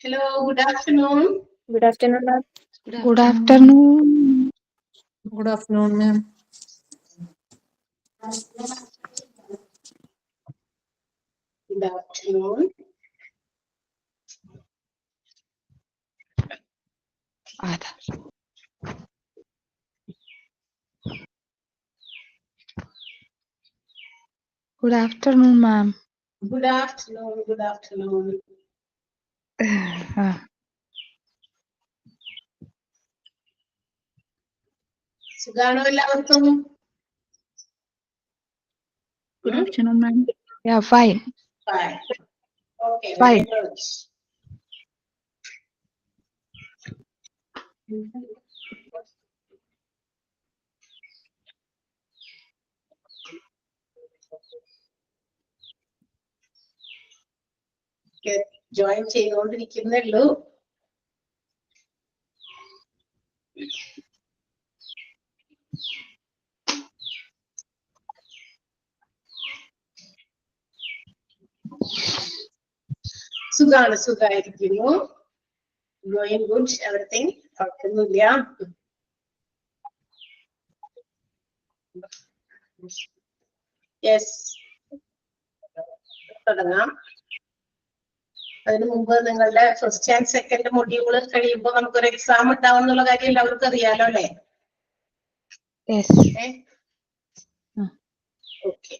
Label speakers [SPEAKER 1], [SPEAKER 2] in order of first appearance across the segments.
[SPEAKER 1] Hello, good afternoon.
[SPEAKER 2] Good afternoon, ma'am.
[SPEAKER 3] Good afternoon.
[SPEAKER 4] Good afternoon, ma'am.
[SPEAKER 1] Good afternoon.
[SPEAKER 3] Good afternoon, ma'am.
[SPEAKER 1] Good afternoon. Good afternoon. സുഖാണോ എല്ലാവർക്കും?
[SPEAKER 3] Good afternoon, ma'am. Yeah, fine.
[SPEAKER 1] Fine. Okay,
[SPEAKER 3] Fine.
[SPEAKER 1] very good. Join ചെയ്തുകൊണ്ടിരിക്കുന്നേ ഉള്ളൂ. സുഖായിരിക്കുന്നു. Going good, everything കുഴപ്പമൊന്നുമില്ല. Yes, തുടങ്ങാം. അതിനു മുമ്പ് നിങ്ങളുടെ ഫസ്റ്റ് ആൻഡ് സെക്കൻഡ് മൊഡ്യൂള് കഴിയുമ്പോൾ നമുക്കൊരു എക്സാം ഉണ്ടാവും എന്നുള്ള കാര്യം എല്ലാവർക്കും അറിയാലോ അല്ലേ?
[SPEAKER 3] Yes.
[SPEAKER 1] ഓക്കെ.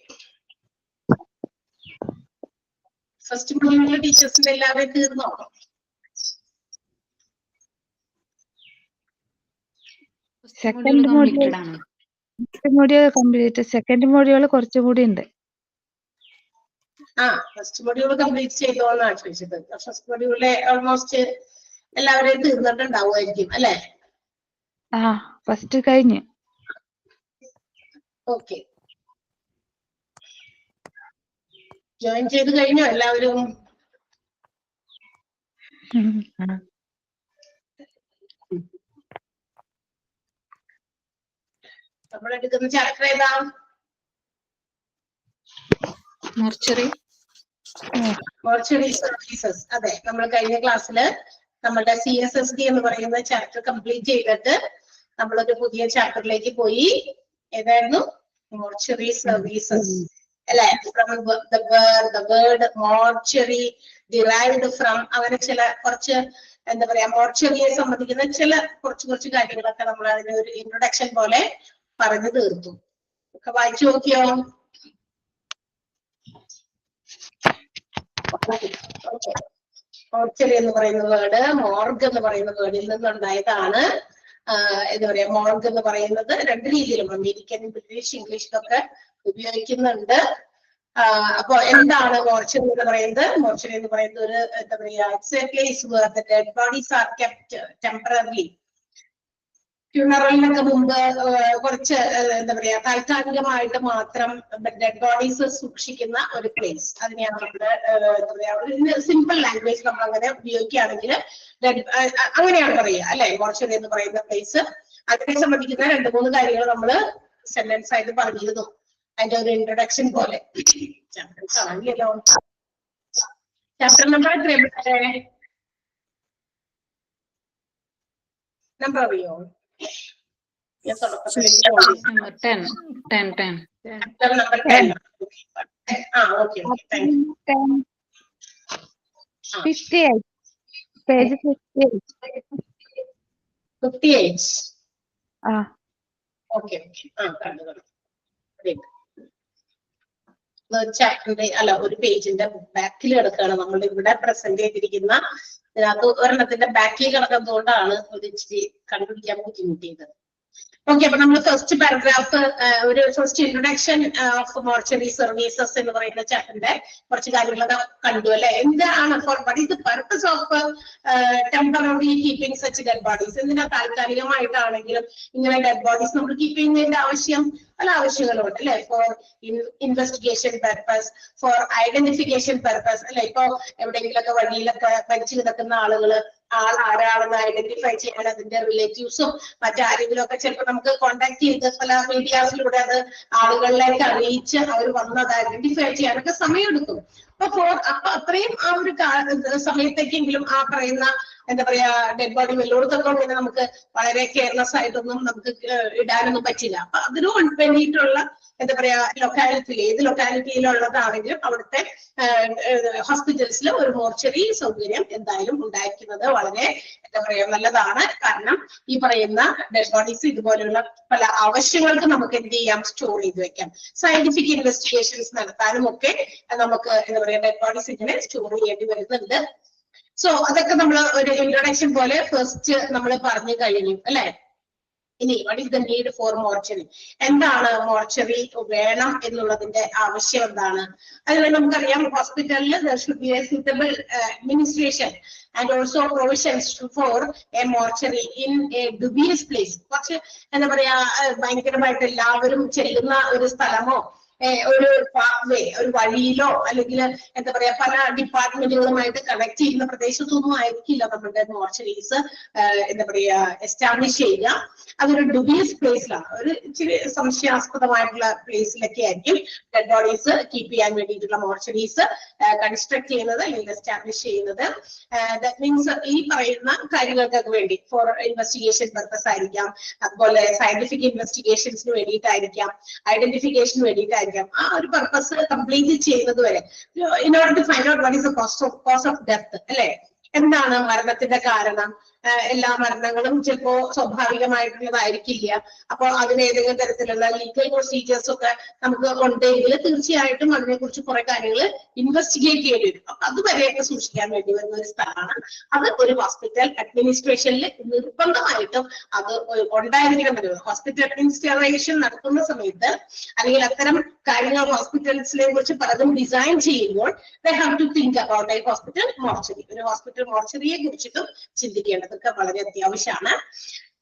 [SPEAKER 1] ഫസ്റ്റ് മൊഡ്യൂളിലെ ടീച്ചേഴ്സിന്റെ എല്ലാവരും തീർന്നോ?
[SPEAKER 3] Second module complete. Second module കുറച്ചും കൂടി ഉണ്ട്.
[SPEAKER 1] ഫസ്റ്റ് മൊഡ്യൂൾ കംപ്ലീറ്റ് ചെയ്തോന്നാണ് ചോദിച്ചത്. ഫസ്റ്റ് മൊഡ്യൂളിലെ ഓൾമോസ്റ്റ് എല്ലാവരെയും തീർന്നിട്ടുണ്ടാവുമായിരിക്കും അല്ലെ?
[SPEAKER 3] ഫസ്റ്റ് കഴിഞ്ഞു.
[SPEAKER 1] ഓക്കെ, ജോയിൻ ചെയ്ത് കഴിഞ്ഞോ എല്ലാവരും? നമ്മൾ എടുക്കുന്ന ചാപ്റ്റർ ഏതാ? Mortuary services. അതെ, നമ്മൾ കഴിഞ്ഞ ക്ലാസ്സില് നമ്മുടെ CSSD എന്ന് പറയുന്ന ചാപ്റ്റർ കംപ്ലീറ്റ് ചെയ്തിട്ട് നമ്മളൊരു പുതിയ ചാപ്റ്ററിലേക്ക് പോയി. ഏതായിരുന്നു? മോർച്ചറി സർവീസസ് അല്ലെ? From the word mortuary derived from, അങ്ങനെ ചില കുറച്ച് എന്താ പറയാ മോർച്ചറിയെ സംബന്ധിക്കുന്ന ചില കുറച്ച് കാര്യങ്ങളൊക്കെ നമ്മൾ അതിന് ഒരു ഇൻട്രൊഡക്ഷൻ പോലെ പറഞ്ഞു തീർത്തു. ഒക്കെ വായിച്ചു നോക്കിയോ? മോർച്ചറി എന്ന് പറയുന്ന വേർഡ് മോർഗ് എന്ന് പറയുന്ന വേർഡിൽ നിന്നുണ്ടായതാണ്. എന്താ പറയാ, മോർഗ് എന്ന് പറയുന്നത് രണ്ട് രീതിയിലും അമേരിക്കൻ, ബ്രിട്ടീഷ്, ഇംഗ്ലീഷിലൊക്കെ ഉപയോഗിക്കുന്നുണ്ട്. അപ്പൊ എന്താണ് മോർച്ചറി എന്ന് പറയുന്നത്? മോർച്ചറി എന്ന് പറയുന്നത് ഒരു എന്താ പറയാ, it's a place where the dead bodies are kept temporarily. ഫ്യൂണറലിനൊക്കെ മുമ്പ് കുറച്ച് എന്താ പറയാ താൽക്കാലികമായിട്ട് മാത്രം ഡെഡ് ബോഡീസ് സൂക്ഷിക്കുന്ന ഒരു പ്ലേസ്. അതിനെയാണ് നമ്മള് എന്താ പറയാ സിമ്പിൾ ലാംഗ്വേജ് നമ്മൾ അങ്ങനെ ഉപയോഗിക്കുകയാണെങ്കിൽ അങ്ങനെയാണ് പറയുക അല്ലെ? മോർച്ചറി എന്ന് പറയുന്ന പ്ലേസ്. അതിനെ സംബന്ധിക്കുന്ന 2-3 കാര്യങ്ങൾ നമ്മള് സെന്റൻസ് ആയിട്ട് പറഞ്ഞിരുന്നു. അതിന്റെ ഒരു ഇൻട്രൊഡക്ഷൻ പോലെ. ചാപ്റ്റർ നമ്പർ നമ്പർ അറിയോ?
[SPEAKER 4] Number 10.
[SPEAKER 1] Number 10. Okay. Thank you.
[SPEAKER 3] 58. Page
[SPEAKER 1] 58. Okay. ചാപ്റ്ററിന്റെ അല്ല, ഒരു പേജിന്റെ ബാക്കിൽ കിടക്കുകയാണ്. നമ്മൾ ഇവിടെ പ്രസന്റ് ചെയ്തിരിക്കുന്ന അതിനകത്ത് ഒരെണ്ണത്തിന്റെ ബാക്കിൽ കിടക്കുന്നതുകൊണ്ടാണ് ഒരു ഇച്ചിരി കണ്ടുപിടിക്കാൻ ബുദ്ധിമുട്ടിയത്. ഓക്കെ, അപ്പൊ നമ്മൾ ഫസ്റ്റ് പാരഗ്രാഫ് ഒരു first introduction of mortuary services എന്ന് പറയുന്ന ചാപ്റ്ററിന്റെ കുറച്ച് കാര്യങ്ങളൊക്കെ കണ്ടു അല്ലെ? എന്താണ് what is the purpose of temporary keeping such dead bodies? എന്തിനാ താൽക്കാലികമായിട്ടാണെങ്കിലും ഇങ്ങനെ ഡെഡ് ബോഡീസ് നമ്മൾ കീപ്പ് ചെയ്യുന്നതിന്റെ പല ആവശ്യങ്ങളുണ്ട് അല്ലെ? For investigation purpose, for identification purpose അല്ലെ? ഇപ്പൊ എവിടെയെങ്കിലൊക്കെ വഴിയിലൊക്കെ മരിച്ചു കിടക്കുന്ന ആരാണെന്ന് ഐഡന്റിഫൈ ചെയ്യാൻ അതിന്റെ റിലേറ്റീവ്സും മറ്റാരെങ്കിലും ഒക്കെ ചിലപ്പോൾ നമുക്ക് കോണ്ടാക്ട് ചെയ്ത് പല മീഡിയാസിലൂടെ അത് ആളുകളിലേക്ക് അറിയിച്ച് അവർ വന്നത് ഐഡന്റിഫൈ ചെയ്യാനൊക്കെ സമയമെടുക്കും. അപ്പൊ അത്രയും ആ ഒരു സമയത്തേക്കെങ്കിലും ആ പറയുന്ന എന്താ പറയാ ഡെഡ് ബോഡി വെല്ലോടത്തൊക്കെ ഇങ്ങനെ നമുക്ക് വളരെ കെയർലെസ് ആയിട്ടൊന്നും നമുക്ക് ഇടാനൊന്നും പറ്റില്ല. അപ്പൊ അതിനു വേണ്ടിയിട്ടുള്ള എന്താ പറയാ ലൊക്കാലിറ്റിയിൽ ഏത് ലൊക്കാലിറ്റിയിലുള്ളതാണെങ്കിലും അവിടുത്തെ ഹോസ്പിറ്റൽസിൽ ഒരു മോർച്ചറി സൗകര്യം എന്തായാലും ഉണ്ടായിരിക്കുന്നത് വളരെ എന്താ പറയാ നല്ലതാണ്. കാരണം ഈ പറയുന്ന ഡെഡ് ബോഡീസ് ഇതുപോലെയുള്ള പല ആവശ്യങ്ങൾക്ക് നമുക്ക് എന്ത് ചെയ്യാം, സ്റ്റോർ ചെയ്ത് വെക്കാം. സയന്റിഫിക് ഇൻവെസ്റ്റിഗേഷൻസ് നടത്താനും ഒക്കെ നമുക്ക് എന്താ പറയാ ഡെഡ് ബോഡീസ് ഇങ്ങനെ സ്റ്റോർ ചെയ്യേണ്ടി വരുന്നുണ്ട്. സോ അതൊക്കെ നമ്മൾ ഒരു ഇൻട്രൊഡക്ഷൻ പോലെ ഫസ്റ്റ് നമ്മൾ പറഞ്ഞു കഴിഞ്ഞു അല്ലെ. ഇനി what is the need for mortuary, എന്താണ് മോർച്ചറി വേണം എന്നുള്ളതിന്റെ ആവശ്യം എന്താണ്? അതുപോലെ നമുക്കറിയാം ഹോസ്പിറ്റലിൽ there should be a suitable administration and also provisions for a mortuary in a dubious place. കുറച്ച് എന്താ പറയാ ഭയങ്കരമായിട്ട് എല്ലാവരും ചെല്ലുന്ന ഒരു സ്ഥലമോ ഒരു പാത്വേ ഒരു വഴിയിലോ അല്ലെങ്കിൽ എന്താ പറയാ പല ഡിപ്പാർട്ട്മെന്റുകളുമായിട്ട് കണക്ട് ചെയ്യുന്ന പ്രദേശത്തൊന്നും ആയിരിക്കില്ല നമ്മുടെ മോർച്ചറീസ് എന്താ പറയാ എസ്റ്റാബ്ലിഷ് ചെയ്യുക. അതൊരു ഡുബിയസ് പ്ലേസിലാണ്, ഒരു ഇച്ചിരി സംശയാസ്പദമായിട്ടുള്ള പ്ലേസിലൊക്കെ ആയിരിക്കും ഡെഡ് ബോഡീസ് കീപ്പ് ചെയ്യാൻ വേണ്ടിയിട്ടുള്ള മോർച്ചറീസ് കൺസ്ട്രക്ട് ചെയ്യുന്നത് അല്ലെങ്കിൽ എസ്റ്റാബ്ലിഷ് ചെയ്യുന്നത്. ദാറ്റ് മീൻസ് ഈ പറയുന്ന കാര്യങ്ങൾക്കൊക്കെ വേണ്ടി ഫോർ ഇൻവെസ്റ്റിഗേഷൻ പർപ്പസ് ആയിരിക്കാം, അതുപോലെ സയന്റിഫിക് ഇൻവെസ്റ്റിഗേഷൻസിന് വേണ്ടിയിട്ടായിരിക്കാം, ഐഡന്റിഫിക്കേഷന് വേണ്ടിയിട്ടായിരിക്കാം. ആ ഒരു പർപ്പസ് കംപ്ലീറ്റ് ചെയ്യുന്നത് വരെ in order to find out what is the cause of death അല്ലെ, എന്താണ് മരണത്തിന്റെ കാരണം. എല്ലാ മരണങ്ങളും ചിലപ്പോ സ്വാഭാവികമായിട്ടുള്ളതായിരിക്കില്ല. അപ്പൊ അതിന് ഏതെങ്കിലും തരത്തിലുള്ള ലീഗൽ പ്രൊസീജിയേഴ്സ് ഒക്കെ നമുക്ക് ഉണ്ടെങ്കിൽ തീർച്ചയായിട്ടും അതിനെക്കുറിച്ച് കുറെ കാര്യങ്ങൾ ഇൻവെസ്റ്റിഗേറ്റ് ചെയ്യേണ്ടി വരും. അപ്പൊ അതുവരെയൊക്കെ സൂക്ഷിക്കാൻ വേണ്ടി വരുന്ന ഒരു സ്ഥലമാണ്. അത് ഒരു ഹോസ്പിറ്റൽ അഡ്മിനിസ്ട്രേഷനിൽ നിർബന്ധമായിട്ടും അത് ഉണ്ടായിരിക്കണം. ഹോസ്പിറ്റൽ അഡ്മിനിസ്ട്രേഷൻ നടത്തുന്ന സമയത്ത് അല്ലെങ്കിൽ അത്തരം കാര്യങ്ങൾ ഹോസ്പിറ്റൽസിനെ കുറിച്ച് പലതും ഡിസൈൻ ചെയ്യുമ്പോൾ they have to think about a hospital mortuary. ഒരു ഹോസ്പിറ്റൽ മോർച്ചറിയെ കുറിച്ചിട്ടും ചിന്തിക്കേണ്ടതൊക്കെ വളരെ അത്യാവശ്യമാണ്.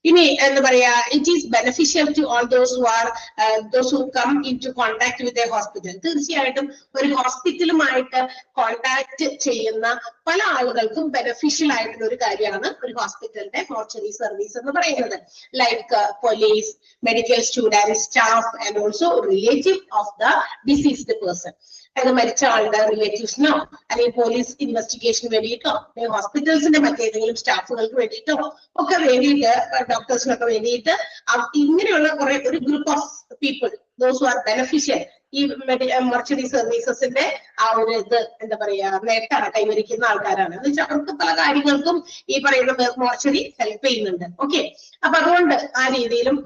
[SPEAKER 1] ഇനി എന്താ പറയാ it is beneficial to all those who come in to contact with a hospital. തീർച്ചയായിട്ടും ഒരു ഹോസ്പിറ്റലുമായിട്ട് കോണ്ടാക്ട് ചെയ്യുന്ന പല ആളുകൾക്കും ബെനിഫിഷ്യൽ ആയിട്ടുള്ള ഒരു കാര്യമാണ് ഒരു ഹോസ്പിറ്റലിന്റെ മോർച്ചറി സർവീസ് എന്ന് പറയുന്നത്. Like police, medical student, staff and also relative of the diseased person. അത് മരിച്ച ആളുടെ റിലേറ്റീവ്സിനോ അല്ലെങ്കിൽ പോലീസ് ഇൻവെസ്റ്റിഗേഷന് വേണ്ടിയിട്ടോ ഹോസ്പിറ്റൽസിന്റെ മറ്റേതെങ്കിലും സ്റ്റാഫുകൾക്ക് വേണ്ടിയിട്ടോ ഒക്കെ വേണ്ടിയിട്ട് ഡോക്ടേഴ്സിനൊക്കെ വേണ്ടിയിട്ട് ഇങ്ങനെയുള്ള കുറെ ഒരു group of people those who R beneficial ഈ മോർച്ചറി സർവീസസിന്റെ ആ ഒരു ഇത് എന്താ പറയാ നേട്ടമാണ് കൈവരിക്കുന്ന ആൾക്കാരാണ്. എന്ന് വെച്ചാൽ അവർക്ക് പല കാര്യങ്ങൾക്കും ഈ പറയുന്ന മോർച്ചറി ഹെൽപ്പ് ചെയ്യുന്നുണ്ട്. ഓക്കെ, അപ്പൊ അതുകൊണ്ട് ആ രീതിയിലും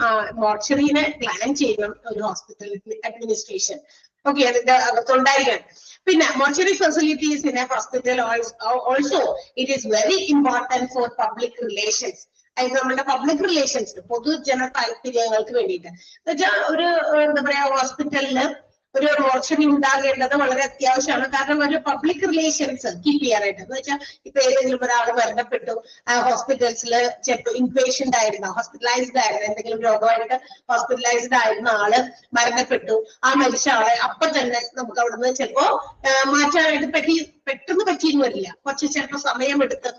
[SPEAKER 1] മോർച്ചറിനെ പ്ലാൻ ചെയ്യണം ഒരു ഹോസ്പിറ്റൽ അഡ്മിനിസ്ട്രേഷൻ. ഓക്കെ, അതിന്റെ അകത്തുണ്ടായിരിക്കണം. പിന്നെ mortuary facilities in A hospital also it is very important for public relations. അത് നമ്മുടെ പബ്ലിക് റിലേഷൻസ് പൊതുജന താല്പര്യങ്ങൾക്ക് വേണ്ടിയിട്ട് എന്നുവെച്ചാൽ ഒരു എന്താ പറയാ ഹോസ്പിറ്റലില് ഒരു മോർച്ചറി ഉണ്ടാകേണ്ടത് വളരെ അത്യാവശ്യമാണ്. കാരണം ഒരു പബ്ലിക് റിലേഷൻസ് കീപ്പ് ചെയ്യാനായിട്ട് എന്ന് വെച്ചാൽ ഇപ്പൊ ഏതെങ്കിലും ഒരാൾ മരണപ്പെട്ടു ഹോസ്പിറ്റൽസിൽ ചിലപ്പോൾ ഇൻപേഷ്യന്റ് ആയിരുന്ന ഹോസ്പിറ്റലൈസ്ഡ് ആയിരുന്ന എന്തെങ്കിലും രോഗമായിട്ട് ഹോസ്പിറ്റലൈസ്ഡ് ആയിരുന്ന ആള് മരണപ്പെട്ടു. ആ മരിച്ച ആളെ അപ്പൊ തന്നെ നമുക്ക് അവിടുന്ന് ചിലപ്പോ മാറ്റാനായിട്ട് പെട്ടെന്ന് പറ്റിയെന്ന് വരില്ല. കുറച്ച് ചിലപ്പോ സമയമെടുത്ത്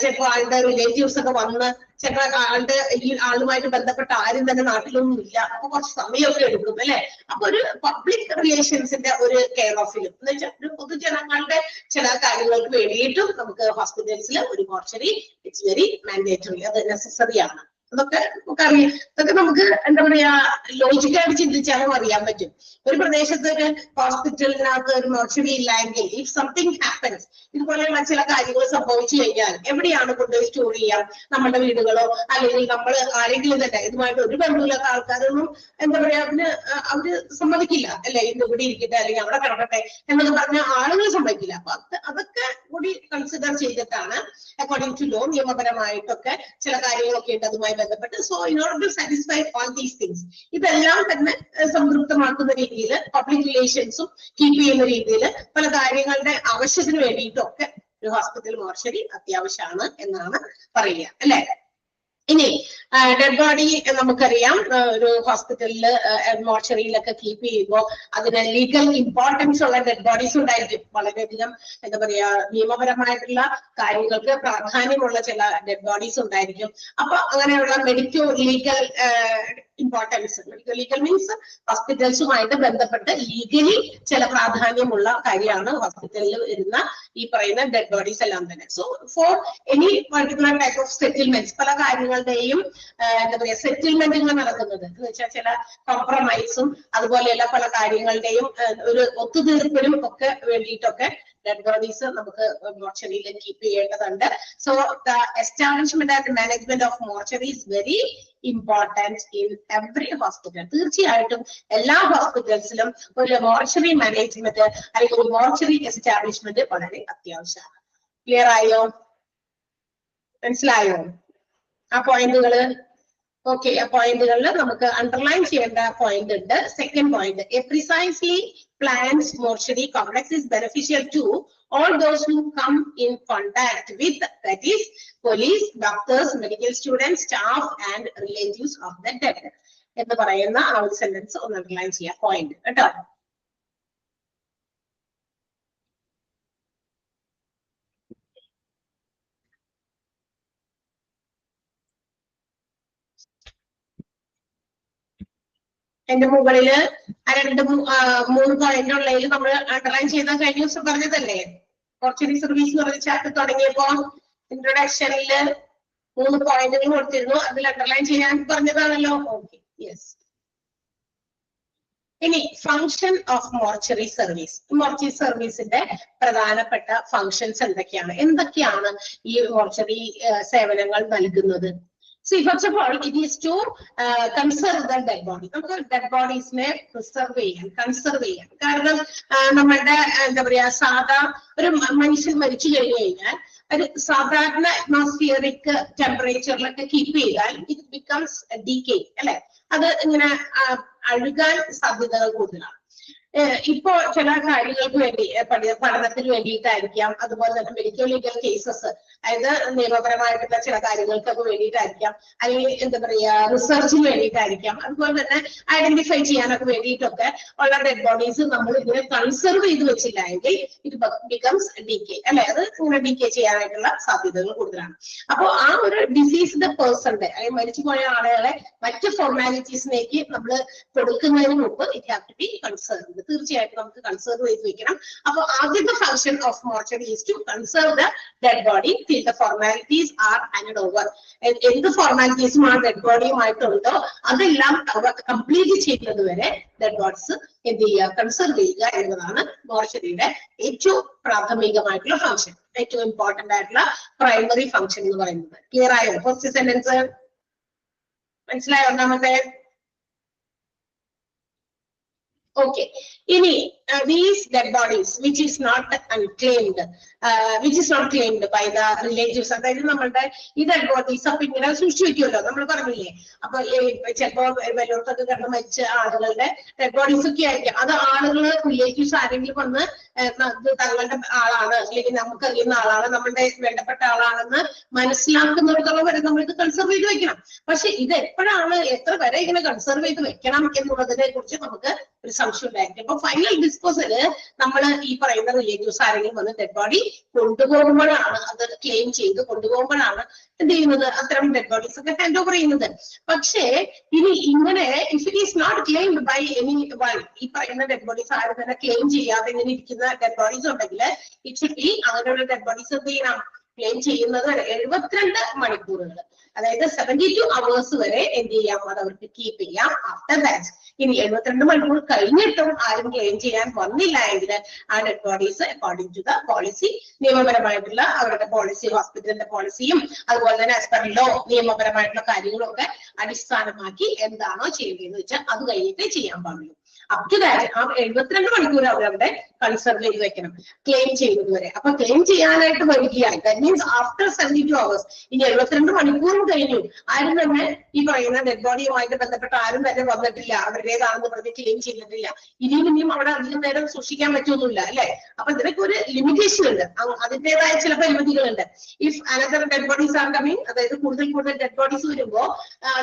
[SPEAKER 1] ചിലപ്പോ ആളുടെ റിലേറ്റീവ്സ് ഒക്കെ വന്ന് ചിലപ്പോ ആളുടെ ഈ ആളുമായിട്ട് ബന്ധപ്പെട്ട ആരും തന്നെ നാട്ടിലൊന്നും ഇല്ല. അപ്പൊ കുറച്ച് സമയമൊക്കെ എടുക്കും അല്ലെ. അപ്പൊ ഒരു പബ്ലിക് റിലേഷൻസിന്റെ ഒരു കെയർ ഓഫിലും എന്ന് വെച്ചാൽ ഒരു പൊതുജനങ്ങളുടെ ചില കാര്യങ്ങൾക്ക് വേണ്ടിയിട്ടും നമുക്ക് ഹോസ്പിറ്റൽസിൽ ഒരു മോർച്ചറി ഇറ്റ്സ് വെരി മാൻഡേറ്ററി, അത് നെസസറി ആണ്. അതൊക്കെ നമുക്കറിയാം. ഇതൊക്കെ നമുക്ക് എന്താ പറയാ ലോജിക്കായിട്ട് ചിന്തിച്ചാലും അറിയാൻ പറ്റും. ഒരു പ്രദേശത്ത് ഒരു ഹോസ്പിറ്റലിനകത്ത് ഒരു മോർച്ചറി ഇല്ലെങ്കിൽ ഇഫ് സംതിങ് ഹാപ്പൻസ്, ഇതുപോലെയുള്ള ചില കാര്യങ്ങൾ സംഭവിച്ചു കഴിഞ്ഞാൽ എവിടെയാണ് കൊണ്ടുപോയി സ്റ്റോർ ചെയ്യാം? നമ്മുടെ വീടുകളോ അല്ലെങ്കിൽ നമ്മൾ ആരെങ്കിലും തന്നെ ഇതുമായിട്ട് ഒരു ബന്ധമില്ലാത്ത ആൾക്കാരൊന്നും എന്താ പറയാ അവര് സമ്മതിക്കില്ല അല്ലെ, ഇത് ഇവിടെ ഇരിക്കട്ടെ അല്ലെങ്കിൽ അവിടെ കിടക്കട്ടെ എന്നൊക്കെ പറഞ്ഞ ആളുകൾ സമ്മതിക്കില്ല. അപ്പൊ അതൊക്കെ കൂടി കൺസിഡർ ചെയ്തിട്ടാണ് അക്കോർഡിംഗ് ടു ലോ നിയമപരമായിട്ടൊക്കെ ചില കാര്യങ്ങളൊക്കെ ഉണ്ട് അതുമായി ബന്ധപ്പെട്ട്. So in order to satisfy all these things ഇതെല്ലാം തന്നെ സംതൃപ്തമാക്കുന്ന രീതിയിൽ പബ്ലിക് റിലേഷൻസും കീപ്പ് ചെയ്യുന്ന രീതിയിൽ പല കാര്യങ്ങളുടെ ആവശ്യത്തിന് വേണ്ടിയിട്ടും ഒക്കെ ഒരു ഹോസ്പിറ്റൽ മോർച്ചറി അത്യാവശ്യമാണ് എന്നാണ് പറയുക അല്ലെ. ഇനി ഡെഡ് ബോഡി നമുക്കറിയാം ഒരു ഹോസ്പിറ്റലില് മോർച്ചറിയിലൊക്കെ കീപ്പ് ചെയ്യുമ്പോൾ അതിന് ലീഗൽ ഇമ്പോർട്ടൻസ് ഉള്ള ഡെഡ് ബോഡീസ് ഉണ്ടായിരിക്കും. വളരെയധികം എന്താ പറയാ നിയമപരമായിട്ടുള്ള കാര്യങ്ങൾക്ക് പ്രാധാന്യമുള്ള ചില ഡെഡ് ബോഡീസ് ഉണ്ടായിരിക്കും. അപ്പൊ അങ്ങനെയുള്ള medico legal importance. Legal means ഹോസ്പിറ്റൽസുമായിട്ട് ബന്ധപ്പെട്ട് ലീഗലി ചില പ്രാധാന്യമുള്ള കാര്യമാണ് ഹോസ്പിറ്റലിൽ വരുന്ന ഈ പറയുന്ന ഡെഡ് ബോഡീസ് എല്ലാം തന്നെ. So for any particular type of settlements, പല കാര്യങ്ങളുടെയും എന്താ പറയുക സെറ്റിൽമെന്റുകൾ നടക്കുന്നത് എന്ന് വെച്ചാൽ ചില കോംപ്രമൈസും അതുപോലെയുള്ള പല കാര്യങ്ങളുടെയും ഒരു ഒത്തുതീർപ്പിനും ഒക്കെ വേണ്ടിയിട്ടൊക്കെ ഡെഡ് ബോഡീസ് നമുക്ക് മോർച്ചറിയിൽ കീപ്പ് ചെയ്യേണ്ടതുണ്ട്. So the establishment and management of mortuary is very important in every hospital. തീർച്ചയായിട്ടും എല്ലാ ഹോസ്പിറ്റൽസിലും ഒരു മോർച്ചറി മാനേജ്മെന്റ് അല്ലെങ്കിൽ ഒരു മോർച്ചറി എസ്റ്റാബ്ലിഷ്മെന്റ് വളരെ അത്യാവശ്യമാണ്. ക്ലിയർ ആയോ? മനസ്സിലായോ ആ പോയിന്റുകള്? ഓക്കെ, ആ പോയിന്റുകളിൽ നമുക്ക് അണ്ടർലൈൻ ചെയ്യേണ്ട പോയിന്റ് ഉണ്ട്. Second point, A precisely planned mortuary complex is beneficial to all those who come in contact with, that is police, doctors, medical students, staff and relatives of the dead എന്ന് പറയുന്ന ആ ഒരു sentence ഒന്ന് underline ചെയ്യാം point കേട്ടോ. എന്റെ മുകളില് രണ്ട് മൂന്ന് പോയിന്റ് ഉള്ളതിൽ നമ്മൾ അണ്ടർലൈൻ ചെയ്താൽ കഴിഞ്ഞ ദിവസം പറഞ്ഞതല്ലേ, മോർച്ചറി സർവീസ് എന്ന് പറഞ്ഞ ചാപ്റ്റർ തുടങ്ങിയപ്പോ ഇൻട്രൊഡക്ഷനില് 3 പോയിന്റുകൾ കൊടുത്തിരുന്നു, അതിൽ അണ്ടർലൈൻ ചെയ്യാൻ പറഞ്ഞതാണല്ലോ. Okay, yes. ഇനി function of mortuary service. Mortuary സർവീസിന്റെ പ്രധാനപ്പെട്ട ഫങ്ഷൻസ് എന്തൊക്കെയാണ് ഈ മോർച്ചറി സേവനങ്ങൾ നൽകുന്നത്? See, first of all, it is to conserve the dead body. നമുക്ക് ഡെഡ് ബോഡീസിനെ പ്രിസർവ് ചെയ്യാൻ കാരണം നമ്മളുടെ എന്താ പറയാ സാധാ ഒരു മനുഷ്യൻ മരിച്ചു കഴിഞ്ഞാൽ ഒരു സാധാരണ അറ്റ്മോസ്ഫിയറിക് ടെമ്പറേച്ചറിലൊക്കെ കീപ്പ് ചെയ്താൽ ഇറ്റ് ബിക്കംസ് ഡീകേ അല്ലെ, അത് ഇങ്ങനെ അഴുകാൻ സാധ്യതകൾ കൂടുതലാണ്. ഇപ്പോ ചില കാര്യങ്ങൾക്ക് വേണ്ടി പഠനത്തിന് വേണ്ടിയിട്ടായിരിക്കാം, അതുപോലെ തന്നെ മെഡിക്കൽ ലീഗൽ കേസസ്, അതായത് നിയമപരമായിട്ടുള്ള ചില കാര്യങ്ങൾക്കൊക്കെ വേണ്ടിയിട്ടായിരിക്കാം, അല്ലെങ്കിൽ എന്താ പറയാ റിസർച്ചിന് വേണ്ടിയിട്ടായിരിക്കാം, അതുപോലെ തന്നെ ഐഡന്റിഫൈ ചെയ്യാനൊക്കെ വേണ്ടിയിട്ടൊക്കെ ഉള്ള ഡെഡ് ബോഡീസ് നമ്മൾ ഇതിനെ കൺസർവ് ചെയ്ത് വെച്ചില്ല എങ്കിൽ ഇറ്റ് ബിക്കംസ് ഡീകേ അല്ലെ, അത് ഇങ്ങനെ ഡീകേ ചെയ്യാനായിട്ടുള്ള സാധ്യതകൾ കൂടുതലാണ്. അപ്പോൾ ആ ഒരു ഡിസീസ്ഡ് പേഴ്സന്റെ അല്ലെങ്കിൽ മരിച്ചുപോയ ആളുകളെ മറ്റ് ഫോർമാലിറ്റീസിലേക്ക് നമ്മൾ കൊടുക്കുന്നതിന് മുമ്പ് it have to be conserve. തീർച്ചയായിട്ടും നമുക്ക് കൺസർവ് ചെയ്ത് വെക്കണം. അപ്പൊ ആദ്യത്തെ function of mortuary is to conserve the dead body till the formalities are handed over. എന്ത് ഫോർമാലിറ്റീസും ആ ഡെഡ് ബോഡിയുമായിട്ടുണ്ടോ അതെല്ലാം കംപ്ലീറ്റ് ചെയ്യുന്നത് വരെ ഡെഡ് ബോഡീസ് എന്ത് ചെയ്യുക, കൺസർവ് ചെയ്യുക എന്നതാണ് മോർച്ചറിയുടെ ഏറ്റവും പ്രാഥമികമായിട്ടുള്ള ഫംഗ്ഷൻ, ഏറ്റവും ഇമ്പോർട്ടന്റ് ആയിട്ടുള്ള പ്രൈമറി ഫംഗ്ഷൻ എന്ന് പറയുന്നത്. ക്ലിയർ ആയോ? ഫസ്റ്റ് സെന്റൻസ് മനസ്സിലായോ? ഒന്നാമത്തെ. Okay. Ini these dead bodies which is not claimed by the relatives. അതായത് നമ്മളുടെ ഈ ഡെഡ് ബോഡീസ് അപ്പൊ ഇങ്ങനെ സൂക്ഷിച്ചു വെക്കുമല്ലോ, നമ്മൾ പറഞ്ഞില്ലേ. അപ്പൊ ചിലപ്പോ വല്ലയിടത്തൊക്കെ കിടന്ന് മരിച്ച ആളുകളുടെ ഡെഡ് ബോഡീസ് ഒക്കെ ആയിരിക്കാം. അത് ആളുകള് റിലേറ്റീവ്സ് ആരെങ്കിലും വന്ന് തങ്ങളുടെ ആളാണ് അല്ലെങ്കിൽ നമുക്കറിയുന്ന ആളാണ്, നമ്മളുടെ വേണ്ടപ്പെട്ട ആളാണെന്ന് മനസ്സിലാക്കുന്നിടത്തോളം വരെ നമ്മൾ ഇത് കൺസർവ് ചെയ്ത് വെക്കണം. പക്ഷെ ഇത് എപ്പോഴാണ്, എത്ര വരെ ഇങ്ങനെ കൺസർവ് ചെയ്ത് വെക്കണം എന്നുള്ളതിനെ കുറിച്ച് നമുക്ക് ഒരു സംശയം ഉണ്ടായിരിക്കും. അപ്പൊ ഫൈനൽ ഡിസ്പോസല് നമ്മൾ ഈ പറയുന്ന റിലേറ്റീവ്സ് ആരെങ്കിലും വന്ന് ഡെഡ് ബോഡി കൊണ്ടുപോകുമ്പോഴാണ്, അത് ക്ലെയിം ചെയ്ത് കൊണ്ടുപോകുമ്പോഴാണ് എന്ത് ചെയ്യുന്നത്, അത്തരം ഡെഡ് ബോഡീസ് ഒക്കെ ഹാൻഡ് ഓവർ ചെയ്യുന്നത്. പക്ഷേ ഇനി ഇങ്ങനെ if it is not claimed by any one, ഈ പറയുന്ന ഡെഡ് ബോഡീസ് ആരും തന്നെ ക്ലെയിം ചെയ്യാതെ ഇങ്ങനെ ഇരിക്കുന്ന ഡെഡ് ബോഡീസ് ഉണ്ടെങ്കിൽ ഇറ്റ് ഷുഡ് ബി അങ്ങനെയുള്ള ഡെഡ് ബോഡീസ് എന്ത് ചെയ്യണം, ക്ലെയിം ചെയ്യുന്നത് 72 മണിക്കൂറുകൾ, അതായത് 72 അവേഴ്സ് വരെ എന്ത് ചെയ്യാം, അത് അവർക്ക് കീപ്പ് ചെയ്യാം. ആഫ്റ്റർ ദാറ്റ് ഇനി 72 മണിക്കൂർ കഴിഞ്ഞിട്ടും ആരും ക്ലെയിം ചെയ്യാൻ വന്നില്ല എങ്കിൽ ആ dead bodies according to the policy, നിയമപരമായിട്ടുള്ള അവരുടെ പോളിസി, ഹോസ്പിറ്റലിന്റെ പോളിസിയും അതുപോലെ തന്നെ ആസ് പെർ ലോ നിയമപരമായിട്ടുള്ള കാര്യങ്ങളും ഒക്കെ അടിസ്ഥാനമാക്കി എന്താണോ ചെയ്യേണ്ടതെന്ന് വെച്ചാൽ അത് കഴിഞ്ഞിട്ടേ ചെയ്യാൻ പാടുള്ളൂ. അപ് ടു ദാറ്റ് ആ 72 മണിക്കൂർ അവരവിടെ കൺസർവ് ചെയ്ത് വെക്കണം ക്ലെയിം ചെയ്യുന്നത് വരെ. അപ്പൊ ക്ലെയിം ചെയ്യാനായിട്ട് വരികയായി, ദാറ്റ് മീൻസ് ആഫ്റ്റർ 72 അവേഴ്സ്, ഇനി 72 മണിക്കൂറും കഴിഞ്ഞു ആരും തന്നെ ഈ പറയുന്ന ഡെഡ് ബോഡിയുമായിട്ട് ബന്ധപ്പെട്ട ആരും തന്നെ വന്നിട്ടില്ല, അവരുടേതാണെന്ന് പറഞ്ഞ് ക്ലെയിം ചെയ്തിട്ടില്ല, ഇനിയും അവിടെ അധികം നേരം സൂക്ഷിക്കാൻ പറ്റുമൊന്നുമില്ല അല്ലെ. അപ്പൊ ഇതിനൊക്കെ ഒരു ലിമിറ്റേഷൻ ഉണ്ട്, അതിന്റേതായ ചില പരിമിതികളുണ്ട്. If another dead bodies are coming, അതായത് കൂടുതൽ ഡെഡ് ബോഡീസ് വരുമ്പോ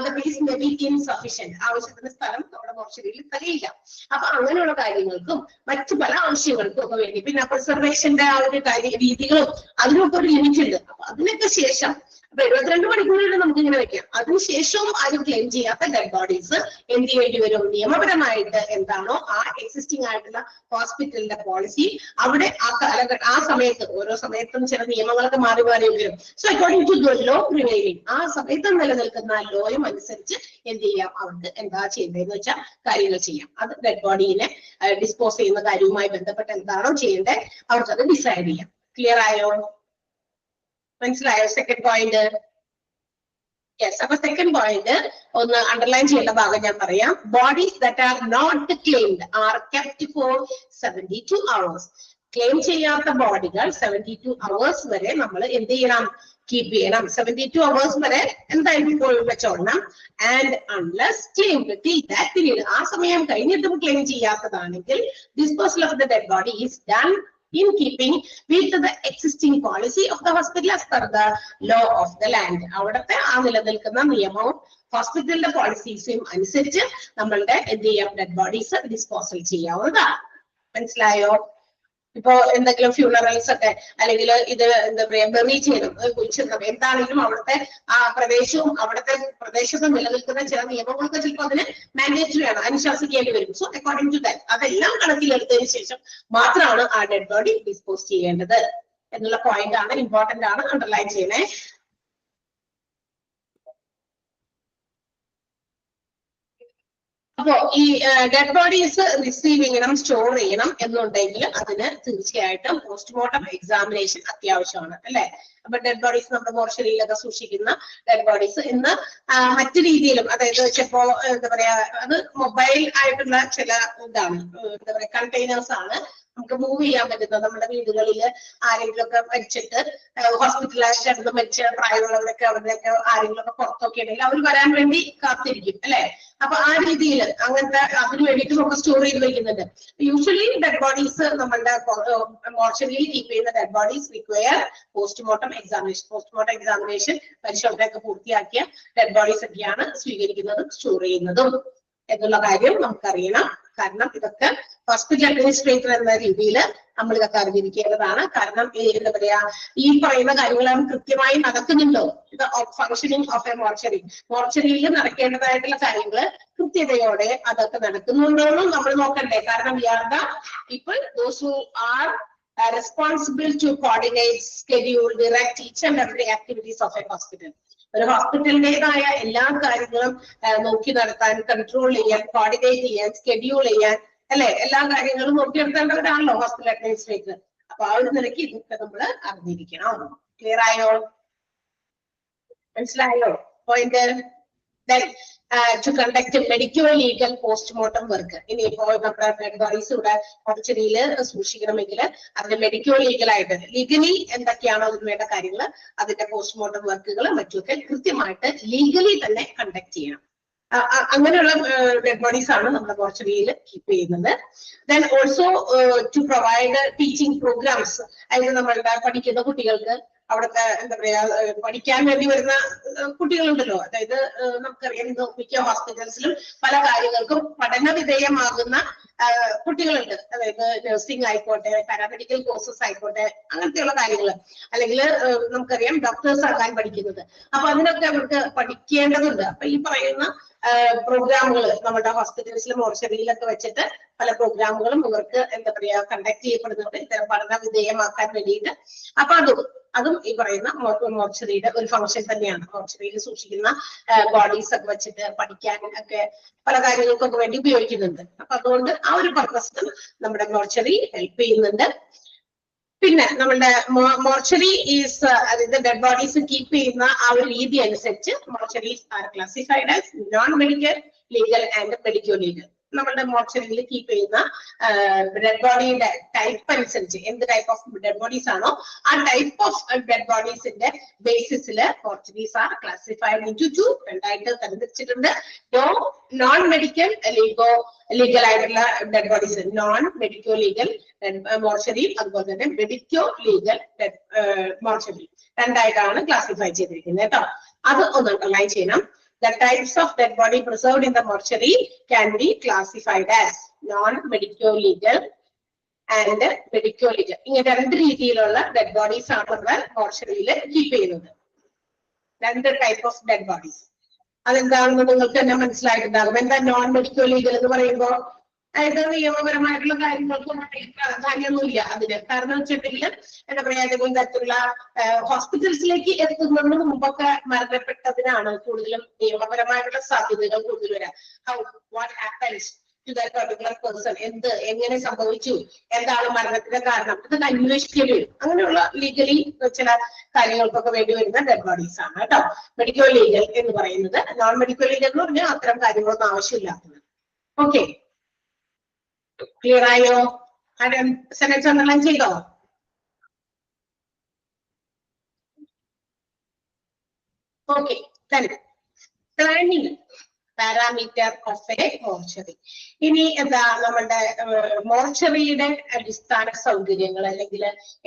[SPEAKER 1] the place may be insufficient, ആവശ്യത്തിന് സ്ഥലം നമ്മുടെ മോർച്ചറിയിൽ തികയില്ല. അപ്പൊ അങ്ങനെയുള്ള കാര്യങ്ങൾക്കും മറ്റു പല ആവശ്യങ്ങൾക്കും ഒക്കെ വേണ്ടി പിന്നെ പ്രിസർവേഷന്റെ ആ ഒരു രീതികളും അതിനൊക്കെ ഒരു ലിമിറ്റ് ഉണ്ട്. അപ്പൊ അതിനൊക്കെ ശേഷം അപ്പൊ 72 മണിക്കൂറിൽ നമുക്ക് ഇങ്ങനെ വെക്കാം. അതിനുശേഷവും ആരും ക്ലെയിം ചെയ്യാത്ത ഡെഡ് ബോഡീസ് എന്ത് ചെയ്യേണ്ടി വരും? നിയമപരമായിട്ട് എന്താണോ ആ എക്സിസ്റ്റിംഗ് ആയിട്ടുള്ള ഹോസ്പിറ്റലിന്റെ പോളിസി അവിടെ ആ സമയത്ത് ഓരോ സമയത്തും ചില നിയമങ്ങളൊക്കെ മാറി മാറി വരും. So according to the law prevailing ആ സമയത്ത് നിലനിൽക്കുന്ന ലോയും അനുസരിച്ച് എന്ത് ചെയ്യാം? അവർക്ക് എന്താ ചെയ്യേണ്ടതെന്ന് വെച്ചാൽ കാര്യങ്ങൾ ചെയ്യാം. അത് ഡെഡ് ബോഡീനെ ഡിസ്പോസ് ചെയ്യുന്ന കാര്യവുമായി ബന്ധപ്പെട്ട് എന്താണോ ചെയ്യേണ്ടത് അവർക്കത് ഡിസൈഡ് ചെയ്യാം. ക്ലിയർ ആയോ? മനസ്സിലായോ? Second point. യെസ്. അപ്പൊ സെക്കൻഡ് പോയിന്റ് ഒന്ന് അണ്ടർലൈൻ ചെയ്യേണ്ട ഭാഗം ഞാൻ പറയാം. Bodies that are not claimed are kept for 72 hours. Claim ചെയ്യാത്ത ബോഡികൾ 72 hours വരെ നമ്മൾ എന്ത് ചെയ്യണം? കീപ്പ് ചെയ്യണം. 72 hours വരെ എന്തായാലും വെച്ചോളണം. And unless claimed till that period, ആ സമയം കഴിഞ്ഞിട്ടും ക്ലെയിം ചെയ്യാത്തതാണെങ്കിൽ disposal of the dead body is done in keeping with the existing policy of the hospital as per the law of the land. അവിടുത്തെ ആ നിലനിൽക്കുന്ന നിയമവും ഹോസ്പിറ്റലിന്റെ പോളിസീസും അനുസരിച്ച് നമ്മളുടെ എന്ത് ചെയ്യാം? ഡെഡ് ബോഡീസ് ഡിസ്പോസൽ ചെയ്യാവുന്നതാണ്. മനസ്സിലായോ? ഇപ്പോ എന്തെങ്കിലും ഫ്യൂണറൽസ് ഒക്കെ അല്ലെങ്കിൽ ഇത് എന്താ പറയാ ബെറി ചെയ്യണം, കുഴിച്ചിടണം, എന്താണെങ്കിലും അവിടുത്തെ ആ പ്രദേശവും അവിടുത്തെ പ്രദേശത്ത് നിലനിൽക്കുന്ന ചില നിയമങ്ങളൊക്കെ ചിലപ്പോൾ അതിന് മാൻഡേറ്ററി ആണ്, അനുശാസിക്കേണ്ടി വരും. സോ അക്കോർഡിംഗ് ടു ദാറ്റ് അതെല്ലാം കണക്കിലെടുത്തതിന് ശേഷം മാത്രമാണ് ആ ഡെഡ് ബോഡി ഡിസ്പോസ് ചെയ്യേണ്ടത് എന്നുള്ള പോയിന്റ് ആണ്, ഇമ്പോർട്ടന്റ് ആണ്, അണ്ടർലൈൻ ചെയ്യണേ. അപ്പോ ഈ ഡെഡ് ബോഡീസ് റിസീവ് ചെയ്യണം, സ്റ്റോർ ചെയ്യണം എന്നുണ്ടെങ്കിൽ അതിന് തീർച്ചയായിട്ടും പോസ്റ്റ്മോർട്ടം എക്സാമിനേഷൻ അത്യാവശ്യമാണ്, അല്ലെ? അപ്പൊ ഡെഡ് ബോഡീസ് നമ്മുടെ മോർച്ചറിയിലൊക്കെ സൂക്ഷിക്കുന്ന ഡെഡ് ബോഡീസ് ഇന്ന് മറ്റു രീതിയിലും, അതായത് ചിലപ്പോ എന്താ പറയാ അത് മൊബൈൽ ആയിട്ടുള്ള ചില ഇതാണ് എന്താ പറയാ കണ്ടെയ്നേഴ്സ് ആണ് നമുക്ക് മൂവ് ചെയ്യാൻ പറ്റുന്നത്. നമ്മുടെ വീടുകളിൽ ആരെങ്കിലും ഒക്കെ മരിച്ചിട്ട് ഹോസ്പിറ്റലായിട്ട് മരിച്ച പ്രായമുള്ളവരൊക്കെ അവരുടെയൊക്കെ ആരെങ്കിലും ഒക്കെ പുറത്തൊക്കെ ഉണ്ടെങ്കിൽ അവർ വരാൻ വേണ്ടി കാത്തിരിക്കും, അല്ലെ? അപ്പൊ ആ രീതിയിൽ അങ്ങനത്തെ അതിന് വേണ്ടിയിട്ട് നമുക്ക് സ്റ്റോർ ചെയ്ത് വെക്കുന്നുണ്ട്. യൂഷ്വലി ഡെഡ് ബോഡീസ് നമ്മളുടെ മോർച്ചറിയിൽ കീപ്പ് ചെയ്യുന്ന dead bodies require postmortem examination. Postmortem examination പരിശോധനയൊക്കെ പൂർത്തിയാക്കിയ ഡെഡ് ബോഡീസ് ഒക്കെയാണ് സ്വീകരിക്കുന്നതും സ്റ്റോർ ചെയ്യുന്നതും എന്നുള്ള കാര്യം നമുക്കറിയണം. കാരണം ഇതൊക്കെ ഹോസ്പിറ്റൽ അഡ്മിനിസ്ട്രേറ്റർ എന്ന രീതിയിൽ നമ്മൾ ഇതൊക്കെ അറിഞ്ഞിരിക്കേണ്ടതാണ്. കാരണം എന്താ പറയാ ഈ പറയുന്ന കാര്യങ്ങളാണ് കൃത്യമായി നടക്കുന്നുണ്ടോ? ഇത് ഫങ്ഷനിങ് ഓഫ് എ മോർച്ചറി, മോർച്ചറിയിൽ നടക്കേണ്ടതായിട്ടുള്ള കാര്യങ്ങള് കൃത്യതയോടെ അതൊക്കെ നടക്കുന്നുണ്ടോന്നും നമ്മൾ നോക്കണ്ടേ? കാരണം we are the people those who are responsible to coordinate, schedule, direct each and every activities of a hospital. ഒരു ഹോസ്പിറ്റലിന്റേതായ എല്ലാ കാര്യങ്ങളും നോക്കി നടത്താൻ, കൺട്രോൾ ചെയ്യാൻ, കോർഡിനേറ്റ് ചെയ്യാൻ, സ്കെഡ്യൂൾ ചെയ്യാൻ, അല്ലെ? എല്ലാ കാര്യങ്ങളും നോക്കിയെടുക്കേണ്ടവരാണല്ലോ ഹോസ്പിറ്റൽ അഡ്മിനിസ്ട്രേറ്റർ. അപ്പൊ ആ ഒരു നിലയ്ക്ക് ഇതൊക്കെ നമ്മൾ അറിഞ്ഞിരിക്കണം. ക്ലിയർ ആയോ? മനസ്സിലായോ point? Then to conduct medico legal postmortem work. ഇനിയിപ്പോ നമ്മുടെ ഡെഡ് ബോഡീസ് ഇവിടെ മോർച്ചറിയിൽ സൂക്ഷിക്കണമെങ്കിൽ അതിന്റെ മെഡിക്കോ ലീഗൽ ആയിട്ട് ലീഗലി എന്തൊക്കെയാണോ അതിന് വേണ്ട കാര്യങ്ങൾ അതിന്റെ പോസ്റ്റ്മോർട്ടം വർക്കുകൾ മറ്റുമൊക്കെ കൃത്യമായിട്ട് ലീഗലി തന്നെ കണ്ടക്ട് ചെയ്യണം. അങ്ങനെയുള്ള ഡെഡ് ബോഡീസ് ആണ് നമ്മുടെ മോർച്ചറിയിൽ കീപ്പ് ചെയ്യുന്നത്. Then also to provide teaching programmes, അതായത് നമ്മളുടെ പഠിക്കുന്ന കുട്ടികൾക്ക് അവിടുത്തെ എന്താ പറയാ പഠിക്കാൻ വേണ്ടി വരുന്ന കുട്ടികളുണ്ടല്ലോ, അതായത് നമുക്കറിയാം ഇന്ന് മിക്ക ഹോസ്പിറ്റൽസിലും പല കാര്യങ്ങൾക്കും പഠന വിധേയമാകുന്ന കുട്ടികളുണ്ട്. അതായത് നഴ്സിംഗ് ആയിക്കോട്ടെ, പാരാമെഡിക്കൽ കോഴ്സസ് ആയിക്കോട്ടെ, അങ്ങനത്തെയുള്ള കാര്യങ്ങൾ, അല്ലെങ്കിൽ നമുക്കറിയാം ഡോക്ടേഴ്സ് ആകാൻ പഠിക്കുന്നത്. അപ്പൊ അതിനൊക്കെ അവർക്ക് പഠിക്കേണ്ടതുണ്ട്. അപ്പൊ ഈ പറയുന്ന പ്രോഗ്രാമുകൾ നമ്മുടെ ഹോസ്പിറ്റൽസിലും മോർച്ചറിയിലൊക്കെ വെച്ചിട്ട് പല പ്രോഗ്രാമുകളും ഇവർക്ക് എന്താ പറയാ കണ്ടക്ട് ചെയ്യപ്പെടുന്നുണ്ട് ഇത്തരം പഠന വിധേയമാക്കാൻ വേണ്ടിയിട്ട്. അപ്പൊ അതും ഈ പറയുന്ന മോർച്ചറിയുടെ ഒരു ഫംഗ്ഷൻ തന്നെയാണ്. മോർച്ചറിയിൽ സൂക്ഷിക്കുന്ന ബോഡീസ് ഒക്കെ വെച്ചിട്ട് പഠിക്കാൻ ഒക്കെ പല കാര്യങ്ങൾക്കൊക്കെ വേണ്ടി ഉപയോഗിക്കുന്നുണ്ട്. അപ്പൊ അതുകൊണ്ട് ആ ഒരു പർപ്പസിനും നമ്മുടെ മോർച്ചറി ഹെൽപ്പ് ചെയ്യുന്നുണ്ട്. പിന്നെ നമ്മളുടെ മോർച്ചറി ഈസ് അതായത് ഡെഡ് ബോഡീസ് കീപ്പ് ചെയ്യുന്ന ആ ഒരു രീതി അനുസരിച്ച് mortuaries are classified as non medical, legal and medico legal. നമ്മളുടെ മോർച്ചറിയിൽ കീപ്പ് ചെയ്യുന്ന ഡെഡ് ബോഡിയുടെ ടൈപ്പ് അനുസരിച്ച് എന്ത് ടൈപ്പ് ഓഫ് ഡെഡ് ബോഡീസ് ആണോ ആ ടൈപ്പ് ഓഫ് ഡെഡ് ബോഡീസിന്റെ ബേസിസിൽ mortuaries are classified into two രണ്ടായിട്ട് തരംതിരിച്ചിട്ടുണ്ട്. നോൺ മെഡിക്കൽ, ലീഗൽ ആയിട്ടുള്ള dead bodies, non medico legal mortuary, അതുപോലെ തന്നെ മെഡിക്കോ ലീഗൽ മോർച്ചറി രണ്ടായിട്ടാണ് ക്ലാസിഫൈ ചെയ്തിരിക്കുന്നത് കേട്ടോ. അത് ഒന്ന് അണ്ടർലൈൻ ചെയ്യണം. The types of dead body preserved in the mortuary can be classified as non medico legal and medico legal. ഇങ്ങനെ രണ്ട് രീതിയിലുള്ള ഡെഡ് ബോഡീസ് ആണ് നമ്മൾ മോർച്ചറിയിൽ കീപ്പ് ചെയ്യുന്നത്. രണ്ട് ടൈപ്പ് ഓഫ് ഡെഡ് ബോഡീസ്. അതെന്താണെന്ന് നിങ്ങൾക്ക് തന്നെ മനസ്സിലായിട്ടുണ്ടാകും. എന്താ നോൺ മെഡിക്കോ ലീഗൽ എന്ന് പറയുമ്പോൾ അതായത് നിയമപരമായിട്ടുള്ള കാര്യങ്ങൾക്കും പ്രാധാന്യമൊന്നുമില്ല അതിന്. കാരണം വെച്ചിട്ടുണ്ടെങ്കിൽ എന്താ പറയാ, ഏതെങ്കിലും തരത്തിലുള്ള ഹോസ്പിറ്റൽസിലേക്ക് എത്തുന്നതിന് മുമ്പൊക്കെ മരണപ്പെട്ടതിനാണ് കൂടുതലും നിയമപരമായിട്ടുള്ള സാധ്യതകൾ കൂടുതൽ വരാം. What happens to that particular person, എങ്ങനെ സംഭവിച്ചു, എന്താണ് മരണത്തിന്റെ കാരണം, ഇതൊക്കെ അന്വേഷിക്കേണ്ടി വരും. അങ്ങനെയുള്ള ലീഗലി ചില കാര്യങ്ങൾക്കൊക്കെ വേണ്ടി വരുന്ന ഡെഡ് ബോഡീസ് ആണ് കേട്ടോ മെഡിക്കോ ലീഗൽ എന്ന് പറയുന്നത്. നോൺ മെഡിക്കോ ലീഗൽ എന്ന് പറഞ്ഞാൽ അത്തരം കാര്യങ്ങളൊന്നും ആവശ്യമില്ലാത്തത്. ഓക്കെ, ക്ലിയർ ആയോ? സെന്റൻസ് അണ്ടർലൈൻ ചെയ്തോ? Okay, planning parameter of A mortuary. ഇനി എന്താ നമ്മളുടെ മോർച്ചറിയുടെ അടിസ്ഥാന സൗകര്യങ്ങൾ, അല്ലെങ്കിൽ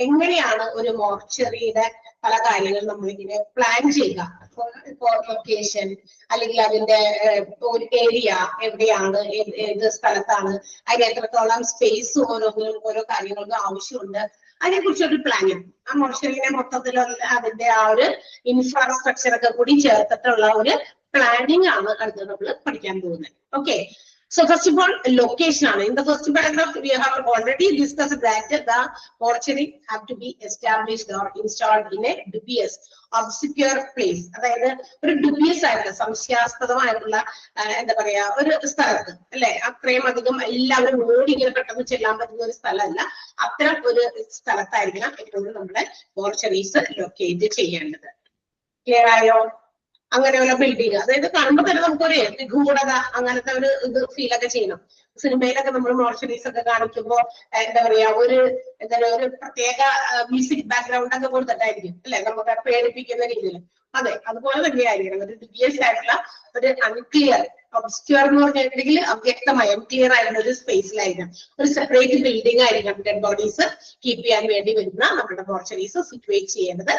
[SPEAKER 1] എങ്ങനെയാണ് ഒരു മോർച്ചറിയുടെ പല കാര്യങ്ങൾ നമ്മളിങ്ങനെ പ്ലാൻ ചെയ്യുക. ലൊക്കേഷൻ, അല്ലെങ്കിൽ അതിന്റെ ഒരു ഏരിയ എവിടെയാണ്, ഏത് സ്ഥലത്താണ്, അതിന് എത്രത്തോളം സ്പേസ് ഓരോന്നിനും ഓരോ കാര്യങ്ങൾക്കും ആവശ്യമുണ്ട്, അതിനെ കുറിച്ചൊരു പ്ലാനിങ്. ആ മോർച്ചറിനെ മൊത്തത്തിൽ അതിന്റെ ആ ഒരു ഇൻഫ്രാസ്ട്രക്ചർ ഒക്കെ കൂടി ചേർത്തിട്ടുള്ള ഒരു പ്ലാനിങ് ആണ് അടുത്ത് നമ്മൾ പഠിക്കാൻ പോകുന്നത്. Okay, so first of all, location ആണ്. In the first paragraph we have already discussed that the mortuary have to be established or installed in a dubious obscure place. അതായത് ഒരു dubious ആയിട്ടുള്ള സംശയാസ്പദമായിട്ടുള്ള എന്താ പറയാ ഒരു സ്ഥലത്ത്, അല്ലെ, അത്രയും അധികം എല്ലാവരും ഓടി ഇങ്ങനെ പെട്ടെന്ന് ചെല്ലാൻ പറ്റുന്ന ഒരു സ്ഥലമല്ല, അത്തരം ഒരു സ്ഥലത്തായിരിക്കണം എപ്പോഴും നമ്മുടെ മോർച്ചറീസ് ലൊക്കേറ്റ് ചെയ്യേണ്ടത്. ക്ലിയർ ആയോ? അങ്ങനെയുള്ള ബിൽഡിങ്, അതായത് കാണുമ്പോൾ തന്നെ നമുക്കൊരു നിഗൂഢത, അങ്ങനത്തെ ഒരു ഇത് ഫീലൊക്കെ ചെയ്യണം. സിനിമയിലൊക്കെ നമ്മൾ മോർച്ചറീസ് ഒക്കെ കാണിക്കുമ്പോൾ എന്താ പറയാ ഒരു പ്രത്യേക മ്യൂസിക് ബാക്ക്ഗ്രൗണ്ട് ഒക്കെ കൊടുത്തിട്ടായിരിക്കും, അല്ലെ, നമുക്ക് പേടിപ്പിക്കുന്ന രീതിയിൽ. അതെ, അതുപോലെ തന്നെയായിരിക്കണം ഒരു ഡ്യൂബിയസ് ആയിട്ടുള്ള ഒരു അൺക്ലിയർ, ഒബ്സ്ക്യൂർ എന്ന് പറഞ്ഞിട്ടുണ്ടെങ്കിൽ അവ്യക്തമായ ക്ലിയർ ആയിട്ടുള്ള ഒരു സ്പേസിലായിരിക്കണം, ഒരു സെപ്പറേറ്റ് ബിൽഡിംഗ് ആയിരിക്കണം ഡെഡ് ബോഡീസ് കീപ്പ് ചെയ്യാൻ വേണ്ടി വരുന്ന നമ്മുടെ മോർച്ചറീസ് സിറ്റുവേറ്റ് ചെയ്യേണ്ടത്.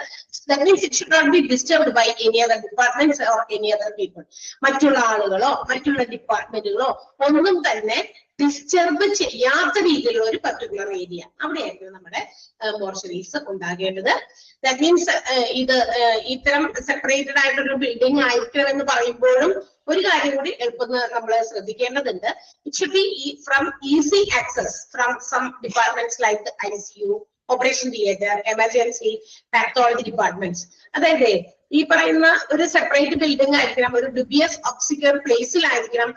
[SPEAKER 1] That means it should not be disturbed by any other departments or any other people. മറ്റുള്ള ആളുകളോ മറ്റുള്ള ഡിപ്പാർട്ട്മെന്റുകളോ ഒന്നും തന്നെ ഡിസ്റ്റർബ് ചെയ്യാത്ത രീതിയിലുള്ള ഒരു പർട്ടിക്കുലർ ഏരിയ, അവിടെയായിരുന്നു നമ്മുടെ മോർച്ചറീസ് ഉണ്ടാകേണ്ടത്. ദാറ്റ് മീൻസ് ഇത്തരം സെപ്പറേറ്റഡ് ആയിട്ടൊരു ബിൽഡിംഗ് ആയിരിക്കണം എന്ന് പറയുമ്പോഴും ഒരു കാര്യം കൂടി എളുപ്പം നമ്മൾ ശ്രദ്ധിക്കേണ്ടതുണ്ട്. It should be from easy access from some departments like ICU, operation theatre, emergency, pathology departments. അതായത് ഈ പറയുന്ന ഒരു സെപ്പറേറ്റ് ബിൽഡിംഗ് ആയിരിക്കണം, ഒരു ഡ്യൂബിയസ് ഒബ്സ്ക്യൂർ പ്ലേസിലായിരിക്കണം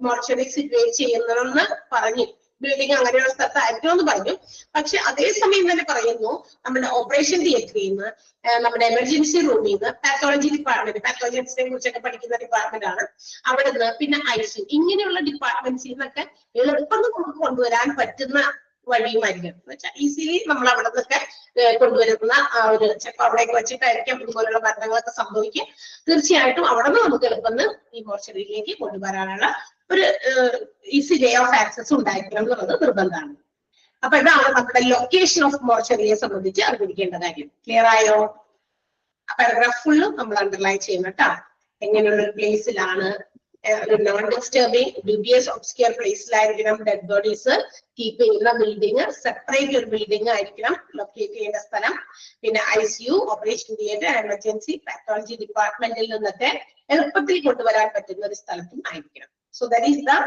[SPEAKER 1] മോർച്ചറി സിറ്റുവേറ്റ് ചെയ്യുന്നതെന്ന് പറഞ്ഞു. ബിൽഡിംഗ് അങ്ങനെയുള്ള സ്ഥലത്തായിരിക്കണം എന്ന് പറഞ്ഞു. പക്ഷെ അതേസമയം തന്നെ പറയുന്നു നമ്മുടെ ഓപ്പറേഷൻ തിയേറ്ററിൽ നിന്ന്, നമ്മുടെ എമർജൻസി റൂമിൽ നിന്ന്, പാത്തോളജി ഡിപ്പാർട്ട്മെന്റ്, പാത്തോളജിസ്റ്റിനെ കുറിച്ചൊക്കെ പഠിക്കുന്ന ഡിപ്പാർട്ട്മെന്റ് ആണ്, അവിടെ നിന്ന് പിന്നെ ICU, ഇങ്ങനെയുള്ള ഡിപ്പാർട്ട്മെന്റ്സിൽ നിന്നൊക്കെ എളുപ്പം നമുക്ക് കൊണ്ടുവരാൻ പറ്റുന്ന വഴിയുമായിരിക്കും. എന്ന് വെച്ചാൽ ഈസിലി നമ്മൾ അവിടെ നിന്നൊക്കെ കൊണ്ടുവരുന്ന ആ ഒരു, ചിലപ്പോൾ അവിടേക്ക് വെച്ചിട്ടായിരിക്കും ഇതുപോലുള്ള മരണങ്ങളൊക്കെ സംഭവിക്കുക. തീർച്ചയായിട്ടും അവിടെ നിന്ന് നമുക്ക് എളുപ്പം ഈ മോർച്ചറിയിലേക്ക് കൊണ്ടുവരാനുള്ള ഒരു ഈസി വേ ഓഫ് ആക്സസ് ഉണ്ടായിരിക്കണം എന്നുള്ളത് നിർബന്ധമാണ്. അപ്പൊ ഇതാണ് നമ്മുടെ ലൊക്കേഷൻ ഓഫ് മോർച്ചറിയെ സംബന്ധിച്ച് അറിഞ്ഞിരിക്കേണ്ട കാര്യം. ക്ലിയർ ആയോ? പാരഗ്രാഫ് ഫുള്ളും നമ്മൾ അണ്ടർലൈൻ ചെയ്യണം കേട്ടോ. എങ്ങനെയുള്ള ഒരു പ്ലേസിലാണ്, ഒരു നോൺ ഡിസ്റ്റർബിങ് ഡ്യൂബിയസ് ഒബ്സ്ക്യൂർ പ്ലേസിലായിരിക്കണം ഡെഡ് ബോഡീസ് കീപ്പ് ചെയ്യുന്ന ബിൽഡിംഗ്, സെപ്പറേറ്റ് ഒരു ബിൽഡിംഗ് ആയിരിക്കണം ലൊക്കേറ്റ് ചെയ്യേണ്ട സ്ഥലം. പിന്നെ ICU, operation theatre, emergency, pathology ഡിപ്പാർട്ട്മെന്റിൽ നിന്നൊക്കെ എളുപ്പത്തിൽ കൊണ്ടുവരാൻ പറ്റുന്ന ഒരു സ്ഥലത്തും ആയിരിക്കണം. So that is the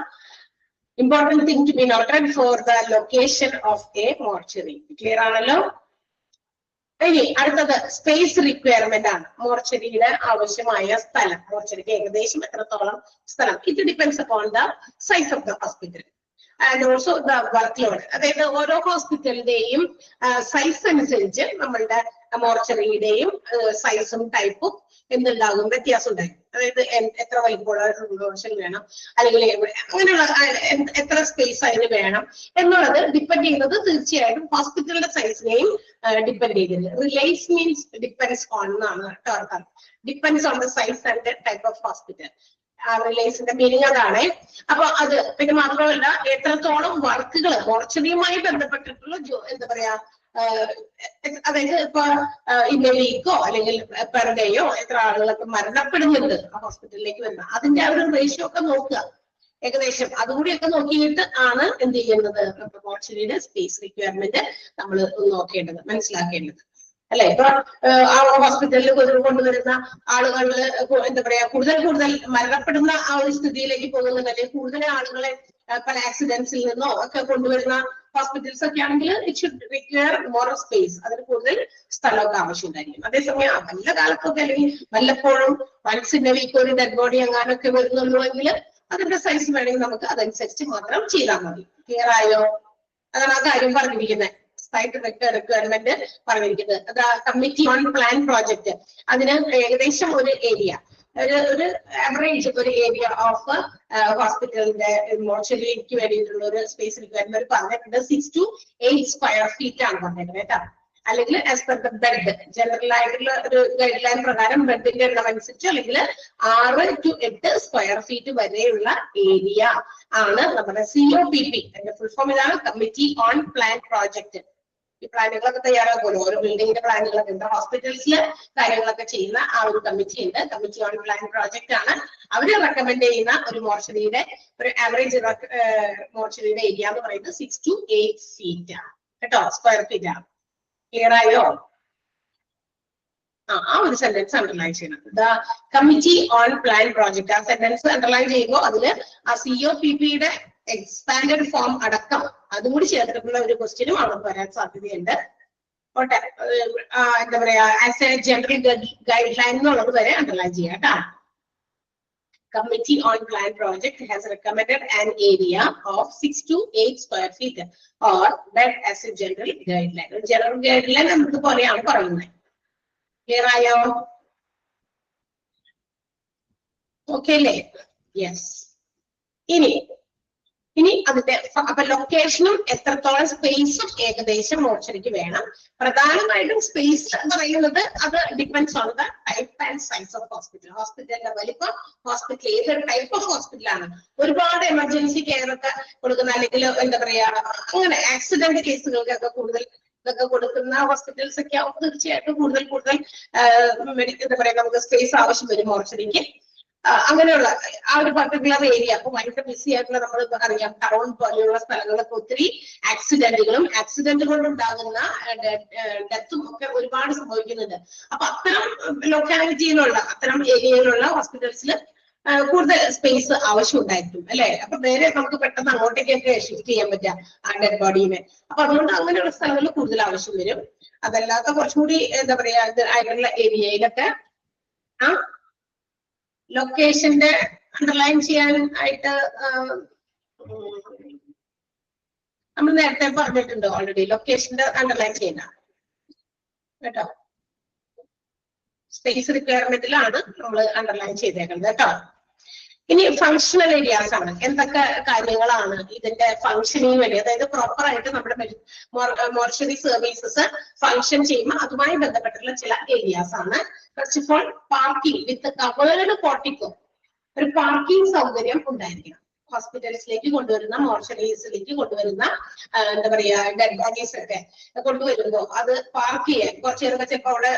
[SPEAKER 1] important thing to be noted for the location of a mortuary. Clear ആണല്ലോ? ഇനി അടുത്തത് സ്പേസ് റിക്വയർമെന്റ് ആണ്. മോർച്ചറിയുടെ ആവശ്യമായ സ്ഥലം, മോർച്ചറിക്ക് ഏകദേശം എത്രത്തോളം സ്ഥലം, it depends upon the size of the hospital and also the work load. അതായത് ഓരോ ഹോസ്പിറ്റലിന്റെയും സൈസ് അനുസരിച്ച് നമ്മളുടെ മോർച്ചറിയുടെയും സൈസും ടൈപ്പും എന്തുണ്ടാകും, വ്യത്യാസം ഉണ്ടാകും. അതായത് എത്ര വലിപ്പമുള്ള മോർച്ചറി വേണം, അല്ലെങ്കിൽ അങ്ങനെയുള്ള എത്ര സ്പേസ് അതിന് വേണം എന്നുള്ളത് ഡിപ്പെൻഡ് ചെയ്യുന്നത് തീർച്ചയായിട്ടും ഹോസ്പിറ്റലിന്റെ സൈസിനെയും ഡിപ്പെൻഡ് ചെയ്തിട്ടുണ്ട്. റിലേറ്റ്സ് മീൻസ് ഡിപ്പെൻഡ്സ് ഓൺ എന്നാണ് കേട്ടോ. Depends on the size and type of hospital. റിലേഷന്റെ മീനിങ് അതാണ്. അപ്പൊ അത് പിന്നെ മാത്രമല്ല എത്രത്തോളം വർക്കുകൾ മോർച്ചറിയുമായി ബന്ധപ്പെട്ടിട്ടുള്ള എന്താ പറയാ, അതായത് ഇപ്പൊ ഇന്നലെക്കോ അല്ലെങ്കിൽ പെർ ഡേയോ എത്ര ആളുകളൊക്കെ മരണപ്പെടുന്നുണ്ട് ആ ഹോസ്പിറ്റലിലേക്ക് വരുന്ന, അതിന്റെ ആ ഒരു റേഷ്യോ ഒക്കെ നോക്കുക. ഏകദേശം അതുകൂടിയൊക്കെ നോക്കിയിട്ട് ആണ് എന്ത് ചെയ്യുന്നത്, നമ്മുടെ മോർച്ചറിയുടെ സ്പേസ് റിക്വയർമെന്റ് നമ്മൾ നോക്കേണ്ടത്, മനസ്സിലാക്കേണ്ടത് അല്ലെ. ഇപ്പൊ ഹോസ്പിറ്റലിൽ കൊണ്ടുവരുന്ന ആളുകളിൽ എന്താ പറയാ കൂടുതൽ മരണപ്പെടുന്ന ആ ഒരു സ്ഥിതിയിലേക്ക് പോകുന്നുണ്ട്, അല്ലെങ്കിൽ കൂടുതൽ ആളുകളെ പല ആക്സിഡൻസിൽ നിന്നോ ഒക്കെ കൊണ്ടുവരുന്ന ഹോസ്പിറ്റൽസ് ഒക്കെ ആണെങ്കിൽ it should require more space, അതിന് കൂടുതൽ സ്ഥലമൊക്കെ ആവശ്യമുണ്ടായിരിക്കും. അതേസമയം വല്ല കാലത്തൊക്കെ അല്ലെങ്കിൽ വല്ലപ്പോഴും വൺസ് ഇൻ എ വീക്ക് ഒരു ഡെഡ് ബോഡി എങ്ങാനൊക്കെ വരുന്നുള്ളൂ എങ്കിൽ അതിന്റെ സൈസ് വേണമെങ്കിൽ നമുക്ക് അതനുസരിച്ച് മാത്രം ചെയ്താൽ മതി. ക്ലിയർ ആയോ? അതാണ് ആ കാര്യം പറഞ്ഞിരിക്കുന്നത്, സൈറ്റ് റിക്വയർമെന്റ് പറഞ്ഞിരിക്കുന്നത്. അത് കമ്മിറ്റി ഓൺ പ്ലാൻ പ്രോജക്ട്, അതിന് ഏകദേശം ഒരു ഏരിയ, ഒരു ആവറേജ് ഒരു ഏരിയ ഓഫ് ഹോസ്പിറ്റലിന്റെ മോർച്ചറിക്ക് വേണ്ടിയിട്ടുള്ള ഒരു സ്പേസ് റിക്വയർമെന്റ് പറഞ്ഞിട്ടുണ്ട്. 6 to 8 സ്ക്വയർ ഫീറ്റ് ആണ് പറഞ്ഞിരിക്കുന്നത് കേട്ടോ. അല്ലെങ്കിൽ as per the bed, general ആയിട്ടുള്ള ഒരു ഗൈഡ് ലൈൻ പ്രകാരം ബെഡിന്റെ എണ്ണം അനുസരിച്ച് അല്ലെങ്കിൽ 6 to 8 സ്ക്വയർ ഫീറ്റ് വരെയുള്ള ഏരിയ ആണ് നമ്മുടെ COPP. അതിന്റെ ഫുൾ ഫോം ഇതാണ്, കമ്മിറ്റി ഓൺ പ്ലാൻ പ്രോജക്ട്. ഈ പ്ലാനുകളൊക്കെ തയ്യാറാക്കുമല്ലോ, ഓരോ ബിൽഡിങ്ങിന്റെ പ്ലാനുകളൊക്കെ ഉണ്ട്, ഹോസ്പിറ്റൽസിലെ കാര്യങ്ങളൊക്കെ ചെയ്യുന്ന ആ ഒരു കമ്മിറ്റി ഉണ്ട്. കമ്മിറ്റി ഓൺ പ്ലാൻ പ്രോജക്ട് ആണ്. അവര് റെക്കമെൻഡ് ചെയ്യുന്ന ഒരു മോർച്ചറിയുടെ ഒരു ആവറേജ് മോർച്ചറിയുടെ ഏരിയ എന്ന് പറയുന്നത് 6 to 8 ഫീറ്റ് ആണ് കേട്ടോ, സ്ക്വയർ ഫീറ്റ് ആണ്. ക്ലിയർ ആയോ? ആ ഒരു സെന്റൻസ് അണ്ടർലൈൻ ചെയ്യണം. The committee on plan project, ആ സെന്റൻസ് അണ്ടർലൈൻ ചെയ്യുമ്പോൾ അതില് ആ COPPയുടെ എക്സ്പാൻഡഡ് ഫോം അടക്കം അതും കൂടി ചേർത്തിട്ടുള്ള ഒരു ക്വസ്റ്റ്യനും അവിടെ വരാൻ സാധ്യതയുണ്ട്. എന്താ പറയാ, as A general guide line എന്നുള്ളത് വരെ അണ്ടർലൈൻ ചെയ്യാം കേട്ടോ. Committee on Plan Project has recommended an area of 6 to 8 square feet or bed as a general guideline. General guideline നമുക്ക് പോലെയാണ് പറയുന്നത്. Clear ആയോ? ഓക്കെ അല്ലേ? യെസ്. ഇനി അതിന്റെ അപ്പൊ ലൊക്കേഷനും എത്രത്തോളം സ്പേസും ഏകദേശം മോർച്ചറിക്ക് വേണം. പ്രധാനമായിട്ടും സ്പേസ് എന്ന് പറയുന്നത് അത് depends on the type and size of hospital. ഹോസ്പിറ്റലിന്റെ വലിപ്പം, ഹോസ്പിറ്റൽ ഏതൊരു ടൈപ്പ് ഓഫ് ഹോസ്പിറ്റലാണ്, ഒരുപാട് എമർജൻസി കെയർ ഒക്കെ കൊടുക്കുന്ന അല്ലെങ്കിൽ എന്താ പറയാ അങ്ങനെ ആക്സിഡന്റ് കേസുകൾക്കൊക്കെ കൂടുതൽ ഇതൊക്കെ കൊടുക്കുന്ന ഹോസ്പിറ്റൽസ് ഒക്കെ ആവുമ്പോൾ തീർച്ചയായിട്ടും കൂടുതൽ എന്താ പറയാ നമുക്ക് സ്പേസ് ആവശ്യം വരും മോർച്ചറിക്ക്. അങ്ങനെയുള്ള ആ ഒരു പർട്ടിക്കുലർ ഏരിയ അപ്പൊ ഭയങ്കര ബിസി ആയിട്ടുള്ള നമ്മൾ അറിയാം ടൗൺ പോലെയുള്ള സ്ഥലങ്ങളൊക്കെ ഒത്തിരി ആക്സിഡന്റ് കൊണ്ടുണ്ടാകുന്ന ഡെത്തും ഒക്കെ ഒരുപാട് സംഭവിക്കുന്നുണ്ട്. അപ്പൊ അത്തരം ലൊക്കാലിറ്റിയിലുള്ള അത്തരം ഏരിയയിലുള്ള ഹോസ്പിറ്റൽസിൽ കൂടുതൽ സ്പേസ് ആവശ്യം ഉണ്ടായിരിക്കും അല്ലെ. അപ്പൊ നേരെ നമുക്ക് പെട്ടെന്ന് അങ്ങോട്ടേക്കൊക്കെ ഷിഫ്റ്റ് ചെയ്യാൻ പറ്റുക ആ ഡെഡ് ബോഡീനെ. അപ്പൊ അതുകൊണ്ട് അങ്ങനെയുള്ള സ്ഥലങ്ങളിൽ കൂടുതൽ ആവശ്യം വരും. അതല്ലാത്ത കുറച്ചുകൂടി എന്താ പറയാ ആയിട്ടുള്ള ഏരിയയിലൊക്കെ ആ ലൊക്കേഷന്റെ അണ്ടർലൈൻ ചെയ്യാൻ ആയിട്ട് നമ്മൾ നേരത്തെ പറഞ്ഞിട്ടുണ്ട് ഓൾറെഡി. ലൊക്കേഷന്റെ അണ്ടർലൈൻ ചെയ്യുന്ന കേട്ടോ, സ്പേസ് റിക്വയർമെന്റിലാണ് നമ്മൾ അണ്ടർലൈൻ ചെയ്തേക്കുന്നത് കേട്ടോ. ഇനി ഫങ്ഷണൽ ഏരിയാസ് ആണ്. എന്തൊക്കെ കാര്യങ്ങളാണ് ഇതിന്റെ ഫങ്ഷനിങ് വേണ്ടി, അതായത് പ്രോപ്പർ ആയിട്ട് നമ്മുടെ മോർച്ചറി സർവീസസ് ഫങ്ഷൻ ചെയ്യുമ്പോൾ അതുമായി ബന്ധപ്പെട്ടുള്ള ചില ഏരിയാസ് ആണ്. First of all parking with covered portico. ഒരു പാർക്കിംഗ് സൗകര്യം ഉണ്ടായിരിക്കണം. ഹോസ്പിറ്റൽസിലേക്ക് കൊണ്ടുവരുന്ന മോർച്ചറീസിലേക്ക് കൊണ്ടുവരുന്ന എന്താ പറയാ ഡെഡ് ബോഡീസ് ഒക്കെ കൊണ്ടുവരുമ്പോ അത് പാർക്ക് ചെയ്യാൻ കുറച്ചു നേരം ചിലപ്പോ അവിടെ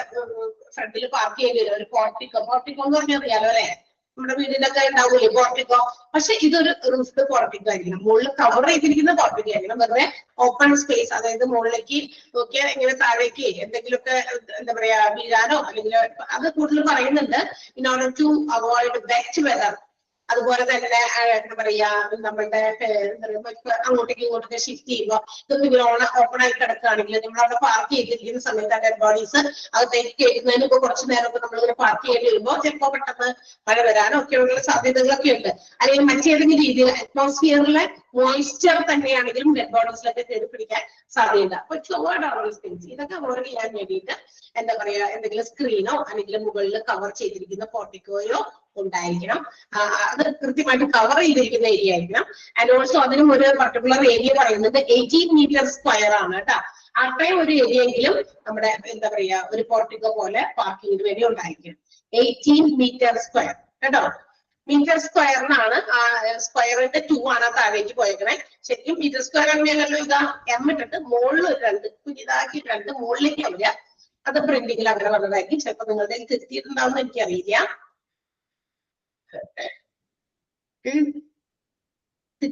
[SPEAKER 1] ഫ്രണ്ടിൽ പാർക്ക് ചെയ്യേണ്ടി വരും. ഒരു പോർട്ടിക്കോ എന്ന് പറഞ്ഞാൽ അറിയാലോ അല്ലെ, നമ്മുടെ വീടിനൊക്കെ ഉണ്ടാവൂലേ പോർട്ടിക്കോ. പക്ഷെ ഇതൊരു റൂഫ്ഡ് പോർട്ടിക്കോ ആയിരിക്കണം, മുകളിൽ കവർ ചെയ്തിരിക്കുന്ന പോർട്ടിക്കോ ആയിരിക്കണം. വെറുതെ ഓപ്പൺ സ്പേസ്, അതായത് മുകളിലേക്ക് നോക്കിയാൽ ഇങ്ങനെ താഴേക്ക് എന്തെങ്കിലുമൊക്കെ എന്താ പറയാ വീഴാനോ അല്ലെങ്കിൽ അത് കൂടുതൽ പറയുന്നുണ്ട്. In order to avoid wet weather. അതുപോലെ തന്നെ എന്താ പറയാ നമ്മളുടെ അങ്ങോട്ടേക്ക് ഇങ്ങോട്ടൊക്കെ ഷിഫ്റ്റ് ചെയ്യുമ്പോൾ ഇതൊക്കെ ഇങ്ങനെ ഓപ്പൺ ആയി കിടക്കുകയാണെങ്കിൽ നമ്മളവിടെ പാർക്ക് ചെയ്തിരിക്കുന്ന സമയത്ത് ആ ഡെഡ് ബോഡീസ് അകത്തേക്ക് കയറ്റുന്നതിന് ഇപ്പൊ കുറച്ചു നേരമൊക്കെ നമ്മളിങ്ങനെ പാർക്ക് ചെയ്യേണ്ടി വരുമ്പോൾ ചിലപ്പോൾ പെട്ടെന്ന് മഴ വരാനോ ഒക്കെയുള്ള സാധ്യതകളൊക്കെ ഉണ്ട്. അല്ലെങ്കിൽ മറ്റേതെങ്കിലും രീതിയിൽ അറ്റ്മോസ്ഫിയറിലെ മോയ്സ്ചർ തന്നെയാണെങ്കിലും ഡെഡ് ബോഡീസിലൊക്കെ കയറി പിടിക്കാൻ സാധ്യത. അപ്പൊ ഇതൊക്കെ അവോയ്ഡ് ചെയ്യാൻ വേണ്ടിയിട്ട് എന്താ പറയാ എന്തെങ്കിലും സ്ക്രീനോ അല്ലെങ്കിൽ മുകളിൽ കവർ ചെയ്തിരിക്കുന്ന പോർട്ടിക്കോയോ ഉണ്ടായിരിക്കണം. അത് കൃത്യമായിട്ട് കവർ ചെയ്തിരിക്കുന്ന ഏരിയ ആയിരിക്കണം. ആൻഡ് ഓൾസോ അതിനും ഒരു പർട്ടിക്കുലർ ഏരിയ പറയുന്നത് 18 മീറ്റർ സ്ക്വയർ ആണ് കേട്ടോ. അത്രയും ഒരു ഏരിയ എങ്കിലും നമ്മുടെ എന്താ പറയാ ഒരു പോർട്ടിക്കോ പോലെ പാർക്കിങ്ങിന് വേണ്ടി ഉണ്ടായിരിക്കണം. 18 മീറ്റർ സ്ക്വയർ കേട്ടോ. മീറ്റർ സ്ക്വയറിനാണ് സ്ക്വയറിന്റെ 2 ആണ് താഴേക്ക് പോയേക്കണേ. ശരിക്കും മീറ്റർ സ്ക്വയർ അങ്ങനെയല്ലോ, ഇതാ എം ഇട്ടിട്ട് മുകളിൽ ഒരു 2 കുഞ്ഞിതാക്കി 2 മുകളിലേക്ക് വരിക. അത് പ്രിന്റിങ്ങിൽ അങ്ങനെ വന്നതായിരിക്കും. ചിലപ്പോൾ നിങ്ങളുടെ തിരുത്തിയിട്ടുണ്ടാവുന്ന എനിക്കറിയില്ല.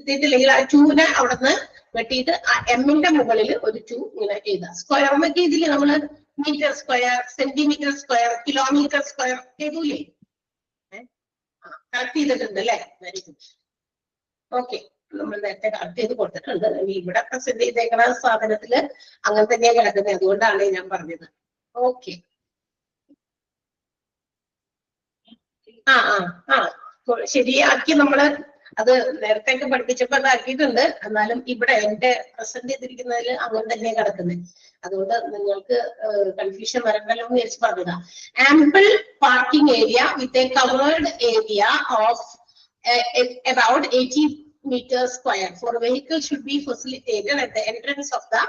[SPEAKER 1] എത്തിയിട്ടില്ലെങ്കിൽ ആ 2നെ അവിടെ നിന്ന് വെട്ടിയിട്ട് ആ എമ്മിന്റെ മുകളിൽ ഒരു 2 ഇങ്ങനെ എഴുതാം. സ്ക്വയർ എന്നൊക്കെ ഇതില് നമ്മള് metre square, centimetre square, kilometre square എഴുതൂലേ? കറക്റ്റ് ചെയ്തിട്ടുണ്ട് അല്ലെ? Very good. ഓക്കെ, നമ്മൾ നേരത്തെ കറക്റ്റ് ചെയ്ത് കൊടുത്തിട്ടുണ്ട്. ഇവിടെ പ്രസന്റ് ചെയ്തേക്കുന്ന സാധനത്തില് അങ്ങനെ തന്നെയാണ് കിടക്കുന്നത്, അതുകൊണ്ടാണ് ഞാൻ പറഞ്ഞത്. ഓക്കെ, ശരിയാക്കി നമ്മള് അത് നേരത്തെ ഒക്കെ പഠിപ്പിച്ചപ്പോ അതാക്കിയിട്ടുണ്ട്. എന്നാലും ഇവിടെ എന്റെ പ്രസന്റ് ചെയ്തിരിക്കുന്നതിൽ അങ്ങനെ തന്നെ കിടക്കുന്നത്, അതുകൊണ്ട് നിങ്ങൾക്ക് കൺഫ്യൂഷൻ വരണ്ടല്ലോ എന്ന് വിചാരിച്ച് പറഞ്ഞതാ. Ample parking area with a covered area of about 80 meters square for a vehicle should be facilitated at the entrance of the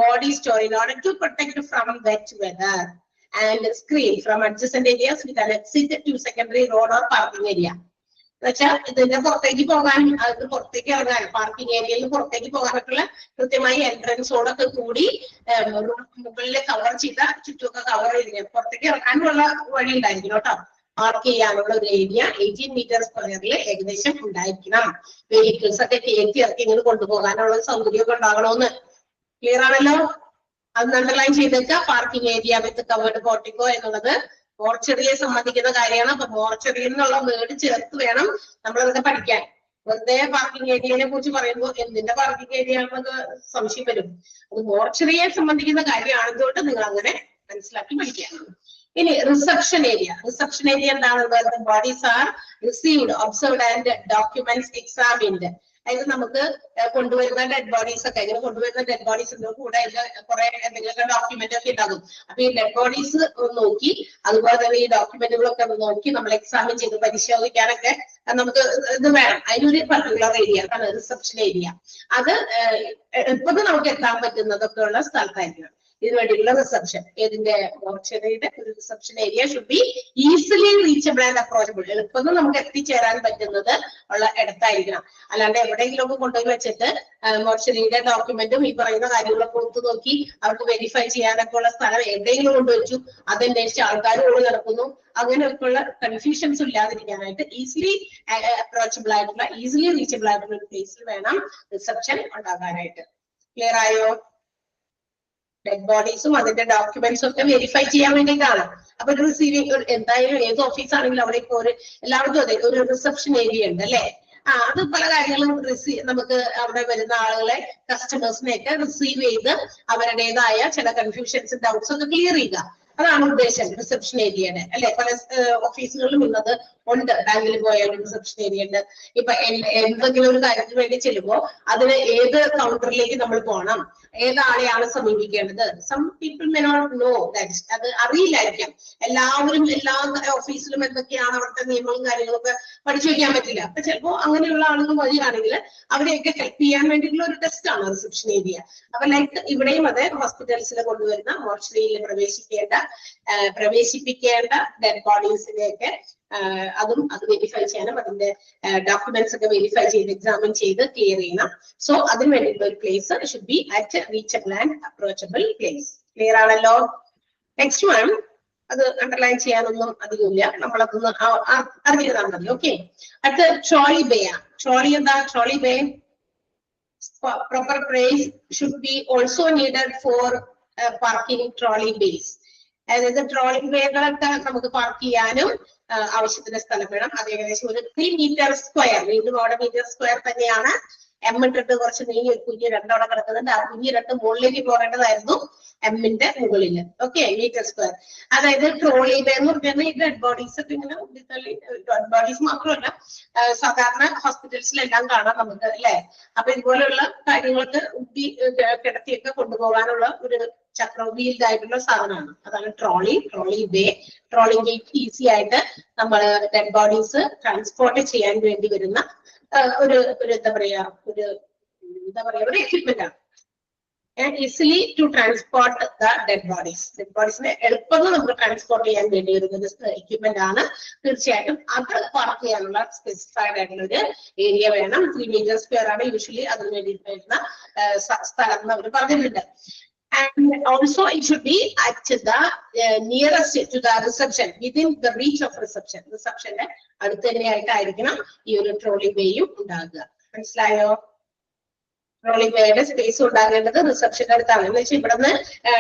[SPEAKER 1] body store in order to protect from wet weather and screen from adjacent areas with an exit to secondary road or parking area. എന്നുവെച്ചാൽ ഇതിന്റെ പുറത്തേക്ക് പോകാനും അത് പുറത്തേക്ക് ഇറങ്ങാനും parking ഏരിയയിൽ പുറത്തേക്ക് പോകാനൊക്കെയുള്ള കൃത്യമായി എൻട്രൻസോടൊക്കെ കൂടി മുകളിൽ കവർ ചെയ്ത ചുറ്റുമൊക്കെ കവർ ചെയ്ത് പുറത്തേക്ക് ഇറങ്ങാനുള്ള വഴി ഉണ്ടായിരിക്കണം കേട്ടോ. പാർക്ക് ചെയ്യാനുള്ള ഒരു ഏരിയ 18 മീറ്റർ സ്ക്വയറിൽ ഏകദേശം ഉണ്ടായിരിക്കണം. വെഹിക്കിൾസ് ഒക്കെ കയറ്റി ഇറക്കി ഇങ്ങനെ കൊണ്ടുപോകാനുള്ള സൗകര്യമൊക്കെ ഉണ്ടാകണമെന്ന്. ക്ലിയർ ആണല്ലോ? അത് അണ്ടർലൈൻ ചെയ്തേക്കുക. Parking area with covered portico എന്നുള്ളത് മോർച്ചറിയെ സംബന്ധിക്കുന്ന കാര്യമാണ്. അപ്പൊ മോർച്ചറി എന്നുള്ള വേർഡ് ചേർത്ത് വേണം നമ്മളതൊക്കെ പഠിക്കാൻ. വെറുതെ പാർക്കിംഗ് ഏരിയയെ കുറിച്ച് പറയുമ്പോൾ എന്തിന്റെ പാർക്കിംഗ് ഏരിയ ആണെന്നൊക്കെ സംശയം വരും. അത് മോർച്ചറിയെ സംബന്ധിക്കുന്ന കാര്യമാണെന്നുകൊണ്ട് നിങ്ങൾ അങ്ങനെ മനസ്സിലാക്കി പഠിക്കാം. ഇനി റിസപ്ഷൻ ഏരിയ. റിസപ്ഷൻ ഏരിയ എന്താണ്? Bodies are received, observed and documents examined. അതായത് നമുക്ക് കൊണ്ടുവരുന്ന ഡെഡ് ബോഡീസ് ഒക്കെ, ഇങ്ങനെ കൊണ്ടുവരുന്ന ഡെഡ് ബോഡീസിന്റെ കൂടെ കുറെ എന്തെങ്കിലുമൊക്കെ ഡോക്യുമെന്റ് ഒക്കെ ഉണ്ടാകും. അപ്പൊ ഈ ഡെഡ് ബോഡീസ് നോക്കി അതുപോലെ തന്നെ ഈ ഡോക്യുമെന്റുകളൊക്കെ നോക്കി നമ്മൾ എക്സാമിൻ ചെയ്ത് പരിശോധിക്കാനൊക്കെ നമുക്ക് ഇത് വേണം. അതിനൊരു പർട്ടിക്കുലർ ഏരിയ ആണ് റിസപ്ഷൻ ഏരിയ. അത് എപ്പോഴും നമുക്ക് എത്താൻ പറ്റുന്നതൊക്കെ ഉള്ള സ്ഥലത്തായിരിക്കണം ഇതിനു വേണ്ടിയുള്ള റിസപ്ഷൻ. ഇതിന്റെ മോർച്ചറിയുടെ ഒരു reception area should be easily reachable and approachable. എളുപ്പം നമുക്ക് എത്തിച്ചേരാൻ പറ്റുന്നത് ഉള്ള ഇടത്തായിരിക്കണം. അല്ലാണ്ട് എവിടെയെങ്കിലും ഒക്കെ കൊണ്ടുപോയി വെച്ചിട്ട് മോർച്ചറിയുടെ ഡോക്യുമെന്റും ഈ പറയുന്ന കാര്യങ്ങളൊക്കെ കൊടുത്തു നോക്കി അവർക്ക് വെരിഫൈ ചെയ്യാനൊക്കെ ഉള്ള സ്ഥലം എവിടെയെങ്കിലും കൊണ്ടുവച്ചു അതന്വേഷിച്ച് ആൾക്കാർ ഓടി നടക്കുന്നു, അങ്ങനെയൊക്കെയുള്ള കൺഫ്യൂഷൻസ് ഇല്ലാതിരിക്കാനായിട്ട് ഈസിലി അപ്രോച്ചബിൾ ആയിട്ടുള്ള ഈസിലി റീച്ചബിൾ ആയിട്ടുള്ള ഒരു പ്ലേസിൽ വേണം റിസപ്ഷൻ ഉണ്ടാകാനായിട്ട്. ക്ലിയർ ആയോ? ഡെഡ് ബോഡീസും അതിന്റെ ഡോക്യുമെന്റ്സും ഒക്കെ വെരിഫൈ ചെയ്യാൻ വേണ്ടിയിട്ടാണ്. അപ്പൊ ഒരു റിസീവിംഗ് എന്തായാലും ഏത് ഓഫീസാണെങ്കിലും അവിടെ ഇപ്പോൾ എല്ലാവർക്കും അതെ ഒരു റിസപ്ഷൻ ഏരിയ ഉണ്ട് അല്ലെ? അത് പല കാര്യങ്ങളും നമുക്ക് അവിടെ വരുന്ന ആളുകളെ കസ്റ്റമേഴ്സിനെയൊക്കെ റിസീവ് ചെയ്ത് അവരുടേതായ ചില കൺഫ്യൂഷൻസ് ഡൗട്ട്സ് ഒക്കെ ക്ലിയർ ചെയ്യുക. അതാണ് ഉദ്ദേശം റിസപ്ഷൻ ഏരിയയുടെ അല്ലെ? പല ഓഫീസുകളിലും ഇന്നത് ഉണ്ട്. ബാങ്കിൽ പോയാലും റിസപ്ഷൻ ഏരിയ ഉണ്ട്. ഇപ്പൊ എന്തെങ്കിലും ഒരു കാര്യത്തിന് വേണ്ടി ചെല്ലുമ്പോൾ അതിന് ഏത് കൗണ്ടറിലേക്ക് നമ്മൾ പോകണം, ഏതാളെയാണ് സമീപിക്കേണ്ടത്. Some people may not know that. അത് അറിയില്ലായിരിക്കാം. എല്ലാവരും എല്ലാ ഓഫീസിലും എന്തൊക്കെയാണ് അവിടുത്തെ നിയമങ്ങളും കാര്യങ്ങളൊക്കെ പഠിച്ചു വെക്കാൻ പറ്റില്ല. അപ്പൊ ചിലപ്പോൾ അങ്ങനെയുള്ള ആളുകൾ വഴിയാണെങ്കിൽ അവരെയൊക്കെ ഹെൽപ്പ് ചെയ്യാൻ വേണ്ടിയിട്ടുള്ള ഒരു ടെസ്റ്റ് ആണ് റിസപ്ഷൻ ഏരിയ. അപ്പൊ ലൈക്ക് ഇവിടെയും അതെ, ഹോസ്പിറ്റൽസിൽ കൊണ്ടുവരുന്ന മോർച്ചറിയിൽ പ്രവേശിപ്പിക്കേണ്ട ഡെഡ് ബോഡീസിനെയൊക്കെ അതും അത് വെരിഫൈ ചെയ്യാനും അതിന്റെ ഡോക്യുമെന്റ്സ് ഒക്കെ വെരിഫൈ ചെയ്ത് എക്സാമിൻ ചെയ്ത് ക്ലിയർ ചെയ്യണം. സോ അതിന് വേണ്ടിയിട്ടുള്ള ഒരു place should be at reachable and approachable place. Clear ആണല്ലോ? നെക്സ്റ്റ് വൺ, അത് അണ്ടർലൈൻ ചെയ്യാനൊന്നും അധികമില്ല, നമ്മളതൊന്ന് അറിഞ്ഞിരുന്നാൽ മതി. ഓക്കെ, അടുത്ത ട്രോളി ബേ ആണ്. ട്രോളി എന്താ? Trolley bay proper place should be also needed for parking trolley bays. അതായത് ട്രോളി ബേകളൊക്കെ നമുക്ക് പാർക്ക് ചെയ്യാനും ആവശ്യത്തിന് സ്ഥലം വേണം. അത് ഏകദേശം ഒരു 3 മീറ്റർ സ്ക്വയർ, വീണ്ടും അവിടെ മീറ്റർ സ്ക്വയർ തന്നെയാണ്. ഇട്ടിട്ട് കുറച്ച് നീങ്ങി ഒരു കുഞ്ഞ് രണ്ടോടെ കിടക്കുന്നുണ്ട്. ആ കുഞ്ഞ് രണ്ട് മുകളിലേക്ക് പോകേണ്ടതായിരുന്നു എമ്മിന്റെ മുകളിൽ. Okay, metre square. അതായത് ട്രോളി ബേ എന്ന് പറഞ്ഞാൽ ഈ ഡെഡ് ബോഡീസ് ഒക്കെ ഇങ്ങനെ ഡെഡ് ബോഡീസ് മാത്രമല്ല സാധാരണ ഹോസ്പിറ്റൽസിലെല്ലാം കാണാം നമുക്ക് അല്ലെ? അപ്പൊ ഇതുപോലെയുള്ള കാര്യങ്ങൾക്ക് കിടത്തിയൊക്കെ കൊണ്ടുപോകാനുള്ള ഒരു വീൽഡ് ആയിട്ടുള്ള സാധനമാണ്. അതാണ് ട്രോളി ബേ. ട്രോളിംഗ് ഈസി ആയിട്ട് നമ്മൾ ഡെഡ് ബോഡീസ് ട്രാൻസ്പോർട്ട് ചെയ്യാൻ വേണ്ടി വരുന്ന ഒരു എന്താ പറയാ ഒരു എക്യുപ്മെന്റ് ആണ്. Easily to transport the dead bodies. Dead ബോഡീസിനെ എളുപ്പം നമുക്ക് ട്രാൻസ്പോർട്ട് ചെയ്യാൻ വേണ്ടി വരുന്ന എക്യുപ്മെന്റ് ആണ്. തീർച്ചയായിട്ടും അത് പാർക്ക് ചെയ്യാനുള്ള സ്പെസിഫൈഡ് ആയിട്ടുള്ള ഒരു ഏരിയ വേണം. 3 മീറ്റർ സ്ക്വയർ ആണ് യൂഷ്വലി അതിന് വേണ്ടി വരുന്ന സ്ഥലം എന്ന് അവർ പറഞ്ഞിട്ടുണ്ട്. And also it should be at the nearest to the reception, within the reach of reception. റിസപ്ഷന്റെ അടുത്ത് തന്നെയായിട്ടായിരിക്കണം ഈ ഒരു ട്രോളി ബേയും ഉണ്ടാകുക. മനസ്സിലായോ? ട്രോളി ബേയുടെ സ്പേസ് ഉണ്ടാകേണ്ടത് റിസപ്ഷന്റെ അടുത്താണ്. എന്ന് വെച്ചാൽ ഇവിടുന്ന്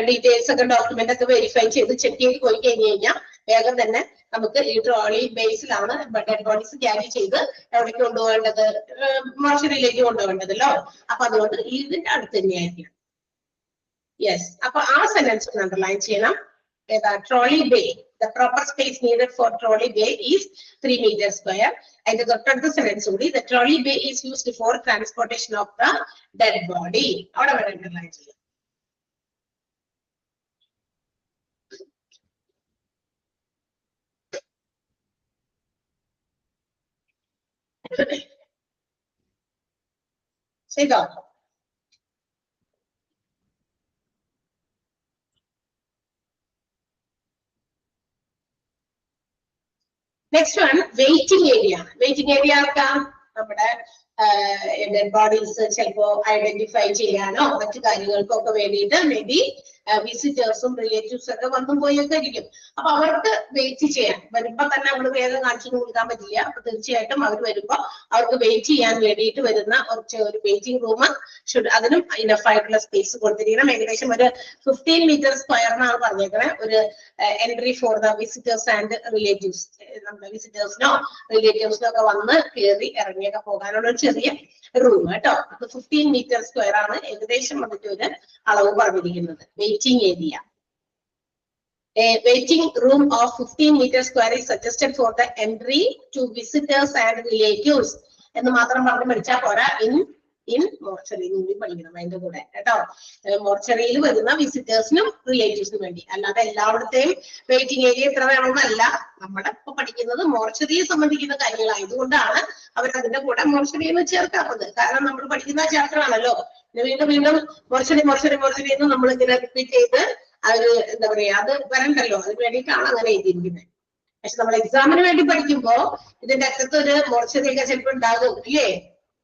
[SPEAKER 1] ഡീറ്റെയിൽസ് ഒക്കെ ഡോക്യുമെന്റ് ഒക്കെ വെരിഫൈ ചെയ്ത് ചെക്ക് ചെയ്ത് പോയി കഴിഞ്ഞ് കഴിഞ്ഞാൽ വേഗം തന്നെ നമുക്ക് ഈ ട്രോളി ബേസിലാണ് ഡെഡ് ബോഡീസ് ക്യാരി ചെയ്ത് എവിടേക്ക് കൊണ്ടുപോകേണ്ടത്, മോർച്ചറിയിലേക്ക് കൊണ്ടുപോകേണ്ടതല്ലോ. അപ്പൊ അതുകൊണ്ട് ഇതിന്റെ അടുത്ത് തന്നെയായിരിക്കും. യെസ്, അപ്പൊ ആ സെന്റൻസ് ഒന്ന് അണ്ടർലൈൻ ചെയ്യണം. ഏതാ? Trolley bay. The proper space needed for trolley bay is 3 meters square. And the തൊട്ടടുത്ത സെന്റൻസ് കൂടി, the trolley bay is used for transportation of the dead body. അവിടെ വരെ അണ്ടർലൈൻ ചെയ്യാം. ചെയ്തോ? Next one waiting area. Waiting area ആർക്കാ? നമ്മുടെ dead bodies ചിലപ്പോ identify ചെയ്യാനോ മറ്റു കാര്യങ്ങൾക്കോ ഒക്കെ വേണ്ടിയിട്ട് മേ ബി വിസിറ്റേഴ്സും റിലേറ്റീവ്സും ഒക്കെ വന്നും പോയൊക്കെ ഇരിക്കും. അപ്പൊ അവർക്ക് വെയിറ്റ് ചെയ്യാൻ വരുമ്പോ തന്നെ നമ്മൾ വേഗം കാണിച്ചു കൊടുക്കാൻ പറ്റില്ല. അപ്പൊ തീർച്ചയായിട്ടും അവർ വരുമ്പോ അവർക്ക് വെയിറ്റ് ചെയ്യാൻ വേണ്ടിയിട്ട് വരുന്ന ഒരു വെയിറ്റിംഗ് റൂം അതിനും ഇനഫ് ആയിട്ടുള്ള സ്പേസ് കൊടുത്തിരിക്കണം. ഏകദേശം ഒരു 15 മീറ്റർ സ്ക്വയറിനാണ് പറഞ്ഞേക്കണേ ഒരു entry for the visitors and relatives. നമ്മുടെ വിസിറ്റേഴ്സിനോ റിലേറ്റീവ്സിനോ ഒക്കെ വന്ന് കയറി ഇറങ്ങിയൊക്കെ പോകാനുള്ള ഒരു ചെറിയ റൂം കേട്ടോ. അത് 15 മീറ്റർ സ്ക്വയർ ആണ് ഏകദേശം അതിന്റെ ഒരു അളവ് പറഞ്ഞിരിക്കുന്നത്. Waiting area. A waiting room of 15 meters square is suggested for the entry to visitors and relatives. എന്ന് മാത്രം പറഞ്ഞ് പഠിച്ചാൽ പോരാ. ഇൻ മോർച്ചറി കൂടി പഠിക്കണം അതിന്റെ കൂടെ കേട്ടോ. മോർച്ചറിയിൽ വരുന്ന വിസിറ്റേഴ്സിനും റിലേറ്റീവ്സിനും വേണ്ടി, അല്ലാതെ എല്ലായിടത്തെയും വെയിറ്റിംഗ് ഏരിയ എത്ര വേണമെന്നല്ല. നമ്മുടെ ഇപ്പൊ പഠിക്കുന്നത് മോർച്ചറിയെ സംബന്ധിക്കുന്ന കാര്യങ്ങളായതുകൊണ്ടാണ് അവർ അതിന്റെ കൂടെ മോർച്ചറി എന്ന് ചേർക്കാത്തത്. കാരണം നമ്മൾ പഠിക്കുന്ന ചാപ്റ്റർ ആണല്ലോ. വീണ്ടും വീണ്ടും മോർച്ചറി എന്ന് നമ്മൾ ഇങ്ങനെ റിപ്പീറ്റ് ചെയ്ത് അത് എന്താ പറയാ, അത് വരണ്ടല്ലോ. അതിന് വേണ്ടിയിട്ടാണ് അങ്ങനെ എഴുതിയിരിക്കുന്നത്. പക്ഷെ നമ്മൾ എക്സാമിന് വേണ്ടി പഠിക്കുമ്പോ ഇതിന്റെ അകത്ത് ഒരു മോർച്ചറി ഒക്കെ ചിലപ്പോൾ ഉണ്ടാകും ഇല്ലേ?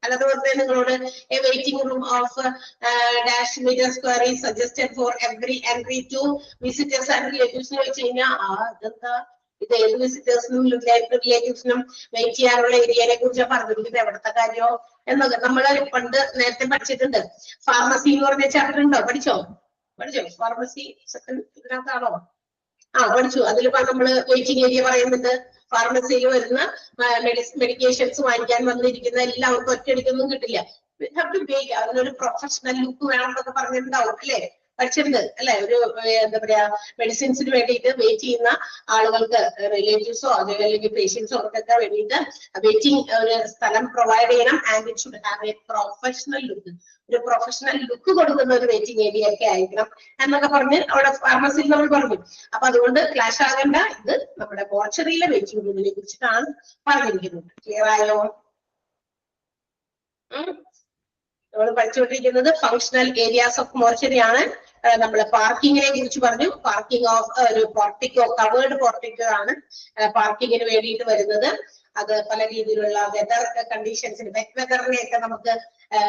[SPEAKER 1] അല്ലാതെ വെറുതെ നിങ്ങളോട് a waiting room of dash metre square is suggested for every entry to visitors and relatives എന്ന് വെച്ച് കഴിഞ്ഞാൽ അതെന്താ, ഇത് ഏത് വിസിറ്റേഴ്സിനും റിലേറ്റീവ്സിനും വെയിറ്റ് ചെയ്യാനുള്ള ഏരിയനെ കുറിച്ച് പറഞ്ഞിരിക്കുന്നത് എവിടത്തെ കാര്യമോ എന്നൊക്കെ നമ്മൾ പണ്ട് നേരത്തെ പഠിച്ചിട്ടുണ്ട്. ഫാർമസി എന്ന് പറഞ്ഞ ചാപ്റ്റർ ഉണ്ടോ? പഠിച്ചോ? ഫാർമസി സെക്കൻഡ് ഇതിനകത്താണോ? പഠിച്ചു. അതിൽ നമ്മള് വെയിറ്റിംഗ് ഏരിയ പറയുന്നുണ്ട്. ഫാർമസിയിൽ വരുന്ന മെഡിക്കേഷൻസ് വാങ്ങിക്കാൻ വന്നിരിക്കുന്ന എല്ലാവർക്കും ഒറ്റയടിക്കൊന്നും കിട്ടില്ല. അതിനൊരു പ്രൊഫഷണൽ ലുക്ക് വേണമെന്നൊക്കെ പറഞ്ഞിട്ടുണ്ടാവും അല്ലെ? പഠിച്ചിട്ടുണ്ട് അല്ലെ? ഒരു എന്താ പറയാ, മെഡിസിൻസിന് വേണ്ടിയിട്ട് വെയിറ്റ് ചെയ്യുന്ന ആളുകൾക്ക്, റിലേറ്റീവ്സോ അല്ലെങ്കിൽ പേഷ്യൻസോ അവർക്കൊക്കെ വേണ്ടിയിട്ട് വെയിറ്റിംഗ് ഒരു സ്ഥലം പ്രൊവൈഡ് ചെയ്യണം. And it should have A professional look. ഒരു പ്രൊഫഷണൽ ലുക്ക് കൊടുക്കുന്ന ഒരു വെയിറ്റിംഗ് ഏരിയ ഒക്കെ ആയിരിക്കണം എന്നൊക്കെ പറഞ്ഞ് അവിടെ ഫാർമസിയിൽ നമ്മൾ പറഞ്ഞു. അപ്പൊ അതുകൊണ്ട് ക്ലാഷ് ആകേണ്ട. ഇത് നമ്മുടെ മോർച്ചറിയിലെ വെയിറ്റിംഗ് റൂമിനെ കുറിച്ചിട്ടാണ് പറഞ്ഞിരിക്കുന്നത്. ക്ലിയർ ആയോ? നമ്മൾ പഠിച്ചുകൊണ്ടിരിക്കുന്നത് ഫങ്ഷണൽ ഏരിയാസ് ഓഫ് മോർച്ചറി ആണ്. നമ്മൾ പാർക്കിങ്ങിനെ കുറിച്ച് പറഞ്ഞു. പാർക്കിംഗ് ഓഫ് ഒരു പോർട്ടിക്കോ, കവേർഡ് പോർട്ടിക്കോ ആണ് പാർക്കിങ്ങിന് വേണ്ടിയിട്ട് വരുന്നത്. അത് പല രീതിയിലുള്ള വെതർ കണ്ടീഷൻസിന്, വെറ്റ് വെതറിനെയൊക്കെ നമുക്ക്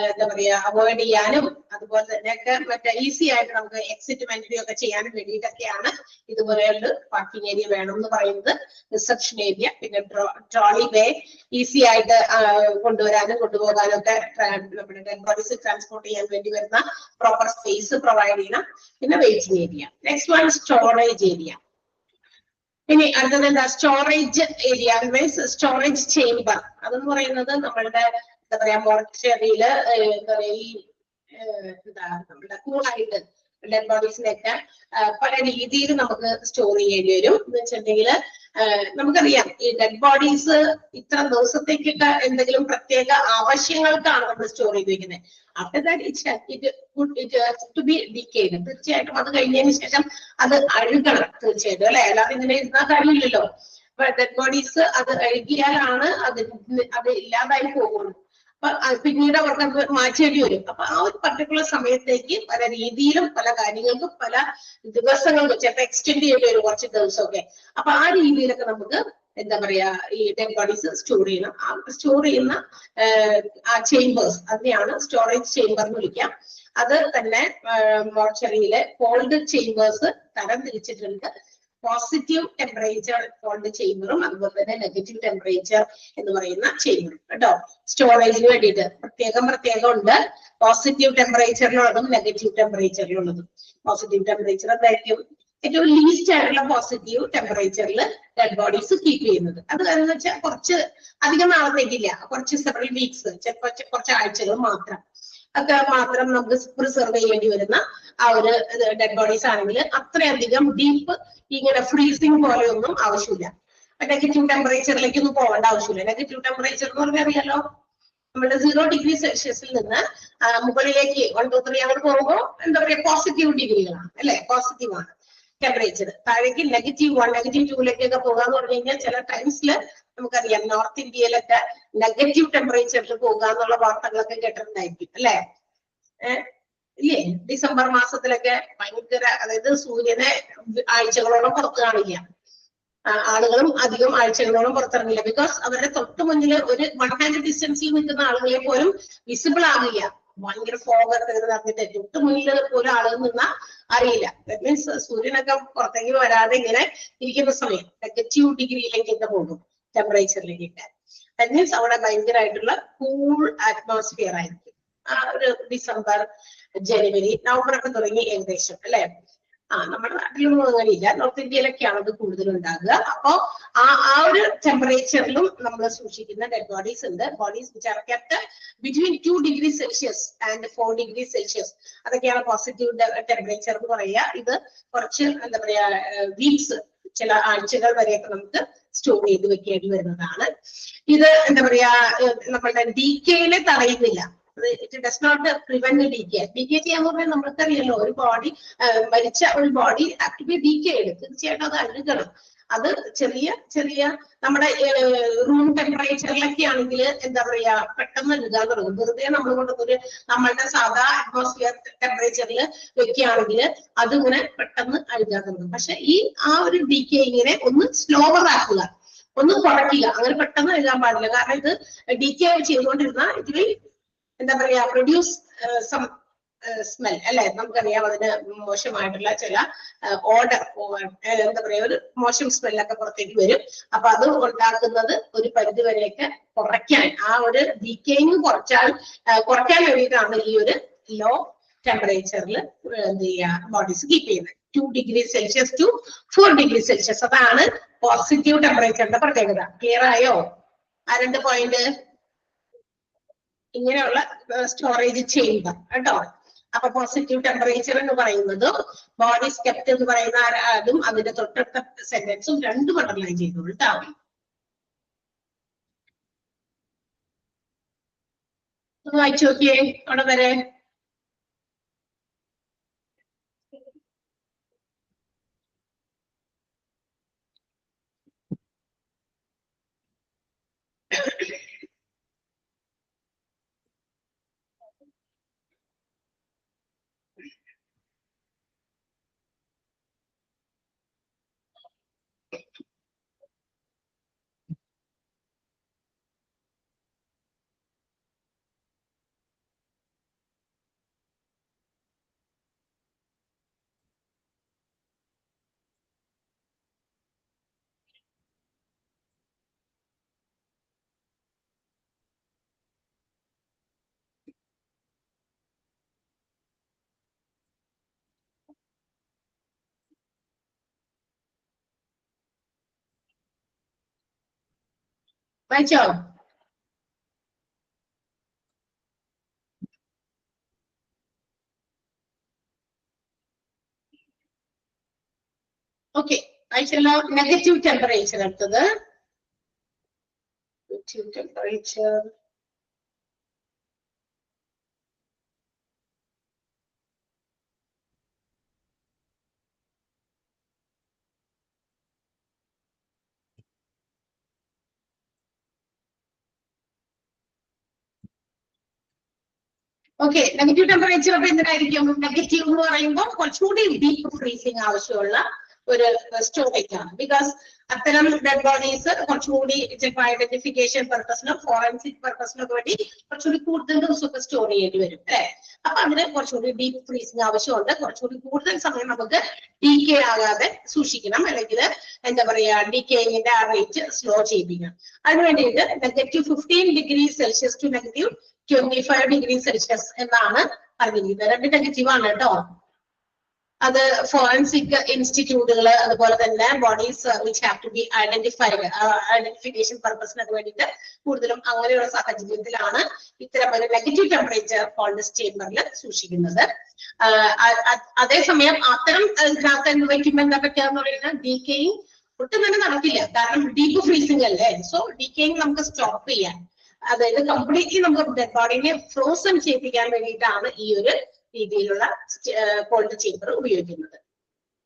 [SPEAKER 1] എന്താ പറയാ അവോയ്ഡ് ചെയ്യാനും അതുപോലെ തന്നെയൊക്കെ മറ്റേ ഈസി ആയിട്ട് നമുക്ക് എക്സിറ്റ് എൻട്രി ഒക്കെ ചെയ്യാനും വേണ്ടിയിട്ടൊക്കെയാണ് ഇതുപോലെയുള്ള പാർക്കിംഗ് ഏരിയ വേണം എന്ന് പറയുന്നത്. റിസപ്ഷൻ ഏരിയ, പിന്നെ ട്രോളി ബേ ഈസി ആയിട്ട് കൊണ്ടുവരാനും കൊണ്ടുപോകാനും ഒക്കെ നമ്മുടെ ഡെഡ് ബോഡീസ് ട്രാൻസ്പോർട്ട് ചെയ്യാൻ വേണ്ടി വരുന്ന പ്രോപ്പർ സ്പേസ് പ്രൊവൈഡ് ചെയ്യണം. പിന്നെ waiting area. Next one storage area. ഇനി അടുത്തത് എന്താ? Storage area means storage chamber. അതെന്ന് പറയുന്നത് നമ്മളുടെ എന്താ പറയാ മോർച്ചറിയില് എന്താ പറയാ ഈ എന്താ നമ്മുടെ കൂളായിട്ട് ഡെഡ് ബോഡീസിനൊക്കെ പല രീതിയിൽ നമുക്ക് സ്റ്റോർ ചെയ്യേണ്ടി വരും. എന്ന് വെച്ചിട്ടുണ്ടെങ്കിൽ നമുക്കറിയാം ഈ ഡെഡ് ബോഡീസ് ഇത്ര ദിവസത്തേക്കൊക്കെ എന്തെങ്കിലും പ്രത്യേക ആവശ്യങ്ങൾക്കാണ് നമ്മൾ സ്റ്റോർ ചെയ്ത് വെക്കുന്നത്. After that it to be decayed. തീർച്ചയായിട്ടും അത് കഴിഞ്ഞതിന് ശേഷം അത് അഴുകണം തീർച്ചയായിട്ടും അല്ലെ? അല്ലാതെ ഇങ്ങനെ ഇരുന്ന കാര്യമില്ലല്ലോ. അപ്പൊ ഡെഡ് ബോഡീസ് അത് അഴുകിയാലാണ് അത് ഇല്ലാതായി പോകുള്ളൂ. അപ്പൊ പിന്നീട് അവർക്ക് അത് മാറ്റേണ്ടി വരും. അപ്പൊ ആ ഒരു പർട്ടിക്കുലർ സമയത്തേക്ക് പല രീതിയിലും പല കാര്യങ്ങൾക്കും പല ദിവസങ്ങൾക്കും ചിലപ്പോൾ എക്സ്റ്റെൻഡ് ചെയ്യേണ്ടി വരും കുറച്ച് ദിവസമൊക്കെ. അപ്പൊ ആ രീതിയിലൊക്കെ നമുക്ക് എന്താ പറയാ ഈ ഡെഡ് ബോഡീസ് സ്റ്റോർ ചെയ്യണം. ആ സ്റ്റോർ ചെയ്യുന്ന ആ ചേംബേഴ്സ് അതിനെയാണ് സ്റ്റോറേജ് ചേംബർ എന്ന് വിളിക്കാം. അത് തന്നെ മോർച്ചറിയിലെ കോൾഡ് ചേംബേഴ്സ് തരം തിരിച്ചിട്ടുണ്ട്. പോസിറ്റീവ് ടെമ്പറേച്ചർ കോൾഡ് ചേംബറും അതുപോലെ തന്നെ നെഗറ്റീവ് ടെമ്പറേച്ചർ എന്ന് പറയുന്ന ചേംബറും കേട്ടോ. സ്റ്റോറേജിന് വേണ്ടിയിട്ട് പ്രത്യേകം ഉണ്ട്. പോസിറ്റീവ് ടെമ്പറേച്ചറിലുള്ളതും നെഗറ്റീവ് ടെമ്പറേച്ചറിലുള്ളതും. പോസിറ്റീവ് ടെമ്പറേച്ചർ എന്തായിരിക്കും? ഏറ്റവും ലീസ്റ്റ് ആയിട്ടുള്ള പോസിറ്റീവ് ടെമ്പറേച്ചറിൽ ഡെഡ് ബോഡീസ് കീപ്പ് ചെയ്യുന്നത്. അത് എന്ന് വെച്ചാൽ കുറച്ച് അധികം നാളത്തേക്കില്ല, കുറച്ച് സെവറൽ വീക്സ്, ചിലപ്പോൾ കുറച്ച് ആഴ്ചകൾ മാത്രം നമുക്ക് പ്രിസർവ് ചെയ്യേണ്ടി വരുന്ന ആ ഒരു ഡെഡ് ബോഡീസ് ആണെങ്കിൽ അത്രയധികം ഡീപ്പ് ഇങ്ങനെ ഫ്രീസിങ് പോലെയൊന്നും ആവശ്യമില്ല. നെഗറ്റീവ് ടെമ്പറേച്ചറിലേക്കൊന്നും പോകേണ്ട ആവശ്യമില്ല. നെഗറ്റീവ് ടെമ്പറേച്ചർ എന്ന് പറഞ്ഞാൽ അറിയാലോ, നമ്മുടെ 0 ഡിഗ്രി സെൽഷ്യസിൽ നിന്ന് മുകളിലേക്ക് 1, 2, 3 അങ്ങോട്ട് പോകുമ്പോൾ എന്താ പറയുക, പോസിറ്റീവ് ഡിഗ്രികളാണ് അല്ലെ, പോസിറ്റീവ് ആണ് ടെമ്പറേച്ചർ. താഴേക്ക് -1, -2ലേക്കൊക്കെ പോകാന്ന് പറഞ്ഞു കഴിഞ്ഞാൽ ചില ടൈംസിൽ നമുക്കറിയാം നോർത്ത് ഇന്ത്യയിലൊക്കെ നെഗറ്റീവ് ടെമ്പറേച്ചറിൽ പോകുക എന്നുള്ള വാർത്തകളൊക്കെ കേട്ടിട്ടുണ്ടായിരിക്കും അല്ലെ. ഇല്ലേ, ഡിസംബർ മാസത്തിലൊക്കെ ഭയങ്കര, അതായത് സൂര്യനെ ആഴ്ചകളോളം പുറത്ത് കാണില്ല, ആളുകളും അധികം ആഴ്ചകളോളം പുറത്തിറങ്ങില്ല. ബിക്കോസ് അവരുടെ തൊട്ട് മുന്നിൽ ഒരു 1 ഹാൻഡ് ഡിസ്റ്റൻസിൽ നിൽക്കുന്ന ആളുകളെ പോലും വിസിബിൾ ആകില്ല, ഭയങ്കര ഫോഗൊക്കെ നടന്നിട്ട് തൊട്ട് മുന്നിൽ പോലും ആളുകൾ നിന്നാ അറിയില്ല. ദാറ്റ് മീൻസ് സൂര്യനൊക്കെ പുറത്തേക്ക് വരാതെ ഇങ്ങനെ ഇരിക്കുന്ന സമയം നെഗറ്റീവ് ഡിഗ്രിയിലേക്കൊക്കെ പോകും ടെമ്പറേച്ചറിലേക്കൊക്കെ. ദാറ്റ് മീൻസ് അവിടെ ഭയങ്കരമായിട്ടുള്ള കൂൾ അറ്റ്മോസ്ഫിയർ ആയിരിക്കും. ആ ഒരു ഡിസംബർ, ജനുവരി, നവംബർ ഒക്കെ തുടങ്ങി ഏകദേശം അല്ലെ. നമ്മുടെ നാട്ടിലൊന്നും അങ്ങനെയില്ല, നോർത്ത് ഇന്ത്യയിലൊക്കെയാണ് അത് കൂടുതൽ ഉണ്ടാകുക. അപ്പോ ആ ഒരു ടെമ്പറേച്ചറിലും നമ്മൾ സൂക്ഷിക്കുന്ന ഡെഡ് ബോഡീസ് ഉണ്ട്. Bodies which are kept between 2 degree Celsius and 4 degree Celsius. അതൊക്കെയാണ് പോസിറ്റീവ് ടെമ്പറേച്ചർ എന്ന് പറയുക. ഇത് കുറച്ച് എന്താ പറയാ വീക്സ്, ചില ആഴ്ചകൾ വരെയൊക്കെ നമുക്ക് സ്റ്റോർ ചെയ്ത് വെക്കേണ്ടി വരുന്നതാണ്. ഇത് എന്താ പറയാ നമ്മളുടെ ഡീക്കേനെ തടയുന്നില്ല. It does not prevent decay. Decay ചെയ്യാന്ന് പറഞ്ഞാൽ നമ്മൾക്കറിയാലോ, ഒരു ബോഡി മരിച്ച ഒരു body have to be decayed. തീർച്ചയായിട്ടും അത് അഴുകണം. അത് ചെറിയ നമ്മുടെ റൂം ടെമ്പറേച്ചറിലൊക്കെ ആണെങ്കിൽ എന്താ പറയാ പെട്ടെന്ന് അഴുകാൻ തുടങ്ങും. വെറുതെ നമ്മൾ കൊണ്ടൊരു നമ്മളുടെ സാധാ അറ്റ്മോസ്ഫിയർ ടെമ്പറേച്ചറിൽ വെക്കുകയാണെങ്കിൽ അതിങ്ങനെ പെട്ടെന്ന് അഴുകാൻ തുടങ്ങും. പക്ഷെ ആ ഒരു ഡീക്കേയിങ്ങിനെ ഒന്ന് സ്ലോവർ ആക്കുക, ഒന്ന് കുറയ്ക്കുക. അങ്ങനെ പെട്ടെന്ന് അഴുകാൻ പാടില്ല. കാരണം ഇത് ഡീക്കേ ചെയ്തുകൊണ്ടിരുന്ന ഇതിൽ എന്താ പറയാ പ്രൊഡ്യൂസ് സം സ്മെൽ അല്ലെ. നമുക്കറിയാം അതിന് മോശമായിട്ടുള്ള ചില ഓർഡർ, എന്താ പറയാ ഒരു മോശം സ്മെല്ലൊക്കെ പുറത്തേക്ക് വരും. അപ്പൊ അത് ഉണ്ടാക്കുന്നത് ഒരു പരിധി വരെയൊക്കെ കുറയ്ക്കാൻ, ആ ഒരു ഡീക്കേയിങ് കുറയ്ക്കാൻ വേണ്ടിയിട്ടാണ് ഈ ഒരു ലോ ടെമ്പറേച്ചറിൽ എന്ത് ചെയ്യുക ബോഡീസ് കീപ്പ് ചെയ്യുന്നത്. 2 degree Celsius to 4 degree Celsius. അതാണ് പോസിറ്റീവ് ടെമ്പറേച്ചറിന്റെ പ്രത്യേകത. ക്ലിയർ ആയോ ആ 2 പോയിന്റ്? ഇങ്ങനെയുള്ള സ്റ്റോറേജ് ചെയ്യുക കേട്ടോ. അപ്പൊ പോസിറ്റീവ് ടെമ്പറേച്ചർ എന്ന് പറയുന്നത് ബോഡീസ് കെപ്റ്റ് എന്ന് പറയുന്ന അതും അതിന്റെ തൊട്ടടുത്ത സെന്റൻസും രണ്ടും അണ്ടർലൈൻ ചെയ്തോളൂ കേട്ടോ. ഒന്ന് വായിച്ചു നോക്കിയേ അവിടെ വരെ. വായിച്ചോ? ഓക്കെ, വായിച്ചല്ലോ. നെഗറ്റീവ് ടെമ്പറേച്ചർ അടുത്തത്. Negative temperature okay. Negative temperature അപ്പൊ എന്തിനായിരിക്കും? നെഗറ്റീവ് എന്ന് പറയുമ്പോൾ കുറച്ചുകൂടി ഡീപ്പ് ഫ്രീസിങ് ആവശ്യമുള്ള ഒരു സ്റ്റോറേജ് ആണ്. ബിക്കോസ് അത്തരം ഡെഡ് ബോഡീസ് കുറച്ചുകൂടി ചിലപ്പോൾ ഐഡന്റിഫിക്കേഷൻ പർപ്പസിനോ ഫോറൻസിക് പർപ്പസിനോ വേണ്ടി കുറച്ചുകൂടി കൂടുതൽ ദിവസമൊക്കെ സ്റ്റോർ ചെയ്യേണ്ടി വരും അല്ലെ. അപ്പൊ അതിന് കുറച്ചുകൂടി ഡീപ്പ് ഫ്രീസിങ് ആവശ്യമുണ്ട്. കുറച്ചുകൂടി കൂടുതൽ സമയം നമുക്ക് ഡീകേ ആകാതെ സൂക്ഷിക്കണം, അല്ലെങ്കിൽ എന്താ പറയാ ഡീകേയിങ്ങിന്റെ ആ റേറ്റ് സ്ലോ ചെയ്യിപ്പിക്കണം. അതിന് വേണ്ടിയിട്ട് -15°C to -25°C എന്നാണ് പറഞ്ഞിരിക്കുന്നത്. 2 നെഗറ്റീവ് ആണ് കേട്ടോ. അത് ഫോറൻസിക് ഇൻസ്റ്റിറ്റ്യൂട്ടുകൾ അതുപോലെ തന്നെ bodies which have to be identification പർപ്പസിനൊക്കെ വേണ്ടിയിട്ട് കൂടുതലും അങ്ങനെയുള്ള സാഹചര്യത്തിലാണ് ഇത്തരം ഒരു നെഗറ്റീവ് ടെമ്പറേച്ചർ കോൾഡ് ചേമ്പറിൽ സൂക്ഷിക്കുന്നത്. അതേസമയം അത്തരം ഇതിനകത്ത് വയ്ക്കുമ്പോൾ എന്താ പറ്റുക പറയുന്നത് ഡീകേയിങ് ഒട്ടും തന്നെ നടക്കില്ല. കാരണം ഡീപ്പ് ഫ്രീസിംഗ് അല്ലേ. സോ ഡീകേയിങ് നമുക്ക് സ്റ്റോപ്പ് ചെയ്യാൻ, അതായത് കംപ്ലീറ്റ്ലി നമുക്ക് ഡെഡ് ബോഡിനെ ഫ്രോസൺ ചെയ്യിപ്പിക്കാൻ വേണ്ടിയിട്ടാണ് ഈ ഒരു രീതിയിലുള്ള കോൾഡ് ചേമ്പർ ഉപയോഗിക്കുന്നത്.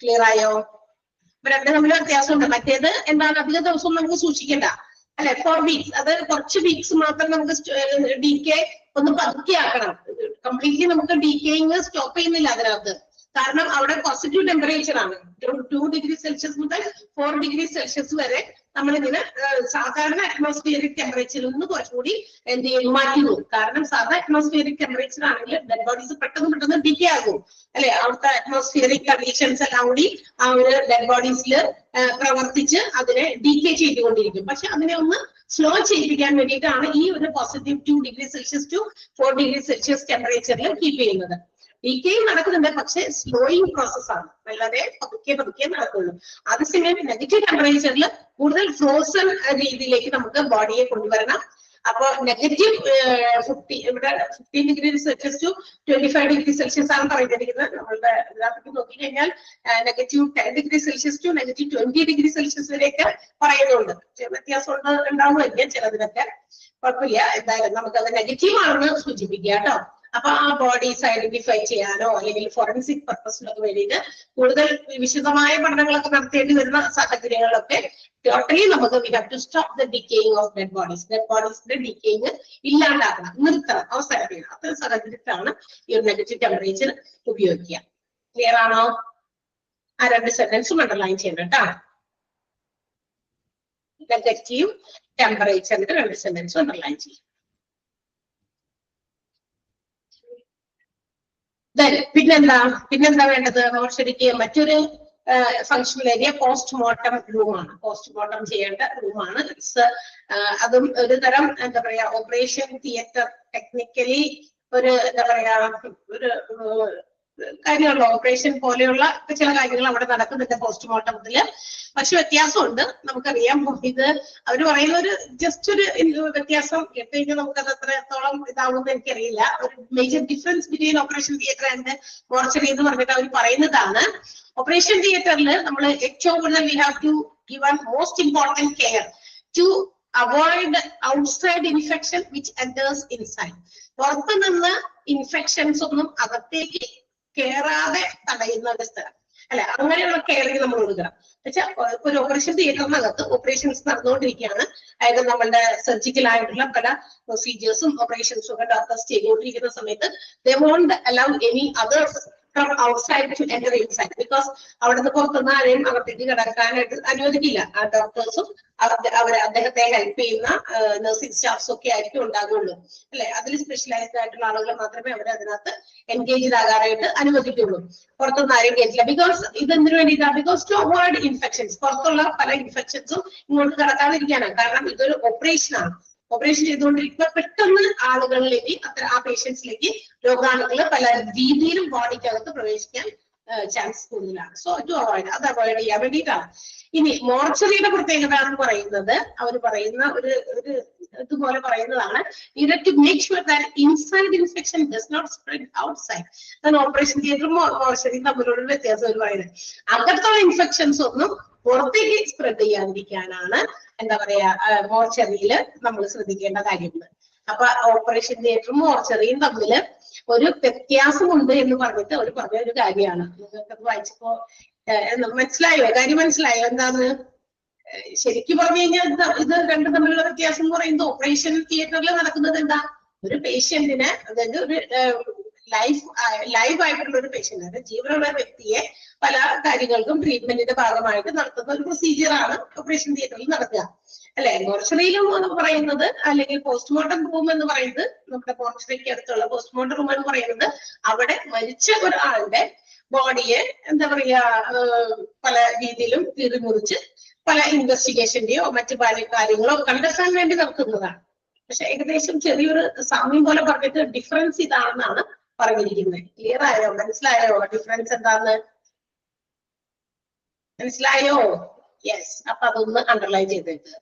[SPEAKER 1] ക്ലിയർ ആയോ? ഇപ്പൊ രണ്ടും തമ്മിൽ വ്യത്യാസമുണ്ട്. മറ്റേത് എന്താണ് അധിക ദിവസം നമുക്ക് സൂക്ഷിക്കണ്ട അല്ലെ, 4 വീക്സ്, അത് കുറച്ച് വീക്സ് മാത്രം നമുക്ക് ഡീകേ ഒന്ന് പതുക്കെ ആക്കണം. കംപ്ലീറ്റ്ലി നമുക്ക് ഡീകേയിങ് സ്റ്റോപ്പ് ചെയ്യുന്നില്ല അതിനകത്ത്. കാരണം അവിടെ പോസിറ്റീവ് ടെമ്പറേച്ചർ ആണ്. 2°C മുതൽ 4°C വരെ നമ്മളിങ്ങനെ സാധാരണ അറ്റ്മോസ്ഫിയറിക് ടെമ്പറേച്ചറിൽ നിന്ന് കുറച്ചുകൂടി എന്ത് ചെയ്യും മാറ്റുന്നു. കാരണം സാധാരണ അറ്റ്മോസ്ഫിയറിക് ടെമ്പറേച്ചർ ആണെങ്കിൽ ഡെഡ് ബോഡീസ് പെട്ടെന്ന് ഡീകേ ആകും അല്ലെ. അവിടുത്തെ അറ്റ്മോസ്ഫിയറിക് കണ്ടീഷൻസ് എല്ലാം കൂടി ആ ഒരു ഡെഡ് ബോഡീസിൽ പ്രവർത്തിച്ച് അതിനെ ഡീകേ ചെയ്തുകൊണ്ടിരിക്കും. പക്ഷെ അതിനെ ഒന്ന് സ്ലോ ചെയ്യിപ്പിക്കാൻ വേണ്ടിയിട്ടാണ് ഈ ഒരു പോസിറ്റീവ് 2°C to 4°C ടെമ്പറേച്ചറിൽ കീപ്പ് ചെയ്യുന്നത്. ഡീകേയിങ് നടക്കുന്നുണ്ട്, പക്ഷെ സ്ലോയിങ് പ്രോസസ് ആണ്, വളരെ പതുക്കെ നടക്കുള്ളൂ. അതേസമയം നെഗറ്റീവ് ടെമ്പറേച്ചറിൽ കൂടുതൽ ഫ്രോസൺ രീതിയിലേക്ക് നമുക്ക് ബോഡിയെ കൊണ്ടുവരണം. അപ്പൊ -50 ഇവിടെ 15°C to 25°C ആണ് പറഞ്ഞിരിക്കുന്നത്. നമ്മളുടെ ഇതിനകത്ത് നോക്കിക്കഴിഞ്ഞാൽ -10°C to -20°C വരെയൊക്കെ പറയുന്നുണ്ട്. വ്യത്യാസം ഉണ്ടാവുമായിരിക്കും ചിലതിനൊക്കെ, കുഴപ്പമില്ല. എന്തായാലും നമുക്കത് നെഗറ്റീവ് ആണെന്ന് സൂചിപ്പിക്കുക കേട്ടോ. അപ്പൊ ആ ബോഡീസ് ഐഡന്റിഫൈ ചെയ്യാനോ അല്ലെങ്കിൽ ഫോറൻസിക് പർപ്പസിനൊക്കെ വേണ്ടിയിട്ട് കൂടുതൽ വിശദമായ പഠനങ്ങളൊക്കെ നടത്തേണ്ടി വരുന്ന സാഹചര്യങ്ങളിലൊക്കെ ടോട്ടലി നമുക്ക് we have to stop the decaying of dead bodies. Dead ബോഡീസിന്റെ ഡിക്കേയിങ് ഇല്ലാണ്ടാക്കണം, നിർത്തണം, അവസാനിപ്പിക്കണം. അത്തരം സാഹചര്യത്തിലാണ് ഈ ഒരു നെഗറ്റീവ് ടെമ്പറേച്ചർ ഉപയോഗിക്കുക. ക്ലിയർ ആണോ? ആ 2 സെന്റൻസും അണ്ടർലൈൻ ചെയ്യണം കേട്ടോ. നെഗറ്റീവ് ടെമ്പറേച്ചറിന്റെ 2 സെന്റൻസും അണ്ടർലൈൻ ചെയ്യും. പിന്നെന്താ വേണ്ടത്? ശരിക്ക് മറ്റൊരു ഫങ്ഷണൽ ഏരിയ പോസ്റ്റ്മോർട്ടം റൂമാണ്. പോസ്റ്റ്മോർട്ടം ചെയ്യേണ്ട റൂമാണ്. അതും ഒരു തരം എന്താ പറയാ ഓപ്പറേഷൻ തിയേറ്റർ, ടെക്നിക്കലി ഒരു എന്താ പറയാ ഒരു കാര്യമുള്ള ഓപ്പറേഷൻ പോലെയുള്ള ചില കാര്യങ്ങൾ അവിടെ നടക്കുന്നുണ്ട് പോസ്റ്റ്മോർട്ടത്തില്. പക്ഷെ വ്യത്യാസമുണ്ട്. നമുക്കറിയാം ഇത് അവർ പറയുന്ന ഒരു ജസ്റ്റ് ഒരു വ്യത്യാസം കേട്ടുകഴിഞ്ഞാൽ നമുക്കത് എത്രത്തോളം ഇതാവുമെന്ന് എനിക്കറിയില്ല. ഒരു major difference between operation theatre and mortuary എന്ന് പറഞ്ഞിട്ട് അവർ പറയുന്നതാണ്. ഓപ്പറേഷൻ തിയേറ്ററിൽ നമ്മൾ ഏറ്റവും കൂടുതൽ we have to give most important care to avoid outside infection which enters inside. പുറത്തു നിന്ന് ഇൻഫെക്ഷൻസ് ഒന്നും അകത്തേക്ക് കയറാതെ തടയുന്ന ഒരു സ്ഥലം അല്ലെ. അങ്ങനെയുള്ള കെയറിങ് നമ്മൾ കൊടുക്കണം. വെച്ചാൽ ഒരു ഓപ്പറേഷൻ തിയേറ്ററിനകത്ത് ഓപ്പറേഷൻസ് നടന്നുകൊണ്ടിരിക്കുകയാണ്. അതായത് നമ്മളുടെ സർജിക്കൽ ആയിട്ടുള്ള പല പ്രൊസീജിയേഴ്സും ഓപ്പറേഷൻസും ഒക്കെ ഡോക്ടേഴ്സ് ചെയ്തുകൊണ്ടിരിക്കുന്ന സമയത്ത് they won't allow any others from outside to enter inside. Because അവിടുന്ന് പുറത്തുനിന്ന് ആരെയും അകത്തേക്ക് കിടക്കാനായിട്ട് അനുവദിക്കില്ല. ആ ഡോക്ടേഴ്സും അദ്ദേഹത്തെ ഹെൽപ്പ് ചെയ്യുന്ന നഴ്സിംഗ് സ്റ്റാഫ്സും ഒക്കെ ആയിരിക്കും ഉണ്ടാകുള്ളൂ അല്ലെ. അതിൽ സ്പെഷ്യലൈസ്ഡ് ആയിട്ടുള്ള ആളുകൾ മാത്രമേ അവരെ അതിനകത്ത് എൻഗേജ് ആകാനായിട്ട് അനുവദിക്കുള്ളൂ. പുറത്തുനിന്ന് ആരെയും കേട്ടില്ല. ബിക്കോസ് ഇതെന്തിനു വേണ്ടിയിട്ടാണ്? Because to avoid infections. പുറത്തുള്ള പല ഇൻഫെക്ഷൻസും ഇങ്ങോട്ട് കടക്കാതിരിക്കാനാണ്. കാരണം ഇതൊരു ഓപ്പറേഷനാണ്. ഓപ്പറേഷൻ ചെയ്തുകൊണ്ടിരിക്കുമ്പോൾ പെട്ടെന്ന് ആളുകളിലേക്ക് ആ പേഷ്യൻസിലേക്ക് രോഗാണുക്കൾ പല രീതിയിലും ബോഡിക്കകത്ത് പ്രവേശിക്കാൻ ചാൻസ് കൂടുതലാണ്. സോ ടു അവോയ്ഡ്, അത് അവോയ്ഡ് ചെയ്യാൻ വേണ്ടിയിട്ടാണ്. ഇനി മോർച്ചറിയുടെ പ്രത്യേകത എന്ന് പറയുന്നത് അവർ പറയുന്ന ഒരു ഇതുപോലെ പറയുന്നതാണ്, to make sure that inside infection does not spread outside. അതാണ് ഓപ്പറേഷൻ തിയേറ്ററും മോർച്ചറിയും തമ്മിലുള്ള വ്യത്യാസം എന്ന് പറയുന്നത്. അകത്തുള്ള ഇൻഫെക്ഷൻസ് ഒന്നും പുറത്തേക്ക് സ്പ്രെഡ് ചെയ്യാതിരിക്കാനാണ് എന്താ പറയാ മോർച്ചറിയില് നമ്മൾ ശ്രദ്ധിക്കേണ്ട കാര്യങ്ങൾ. അപ്പൊ ഓപ്പറേഷൻ തിയേറ്ററും മോർച്ചറിയും തമ്മില് ഒരു വ്യത്യാസമുണ്ട് എന്ന് പറഞ്ഞിട്ട് അവർ പറഞ്ഞ ഒരു കാര്യമാണ്. നിങ്ങൾക്കത് വായിച്ചപ്പോ മനസ്സിലായോ? കാര്യം മനസ്സിലായോ എന്താന്ന്? ശരിക്കും പറഞ്ഞു കഴിഞ്ഞാൽ ഇത് രണ്ടും തമ്മിലുള്ള വ്യത്യാസം എന്ന് പറയുന്നത് ഓപ്പറേഷൻ തിയേറ്ററിൽ നടക്കുന്നത് എന്താ? ഒരു പേഷ്യന്റിന്, അതായത് ഒരു ലൈവ് ആയിട്ടുള്ള ഒരു പേഷ്യന്റ്, ജീവനുള്ള വ്യക്തിയെ പല കാര്യങ്ങൾക്കും ട്രീറ്റ്മെന്റിന്റെ ഭാഗമായിട്ട് നടത്തുന്ന ഒരു പ്രൊസീജിയറാണ് ഓപ്പറേഷൻ തിയേറ്ററിൽ നടക്കുക അല്ലെ. മോർച്ചറിയിലും എന്ന് പറയുന്നത് അല്ലെങ്കിൽ പോസ്റ്റ്മോർട്ടം റൂം എന്ന് പറയുന്നത്, നമ്മുടെ മോർച്ചറിക്ക് അടുത്തുള്ള പോസ്റ്റ്മോർട്ടം റൂം എന്ന് പറയുന്നത് അവിടെ മരിച്ച ഒരാളുടെ ബോഡിയെ എന്താ പറയാ പല രീതിയിലും കീറിമുറിച്ച് പല ഇൻവെസ്റ്റിഗേഷന്റെയോ മറ്റു പല കാര്യങ്ങളോ കണ്ടെത്താൻ വേണ്ടി നടത്തുന്നതാണ്. പക്ഷെ ഏകദേശം ചെറിയൊരു സാമ്യം പോലെ പറഞ്ഞിട്ട് ഡിഫറൻസ് ഇതാണെന്നാണ് പറഞ്ഞിരിക്കുന്നത്. ക്ലിയർ ആയോ? മനസ്സിലായോ ഡിഫറൻസ് എന്താന്ന്? മനസ്സിലായോ? യെസ്. അപ്പൊ അതൊന്ന് അണ്ടർലൈൻ ചെയ്തേക്ക്.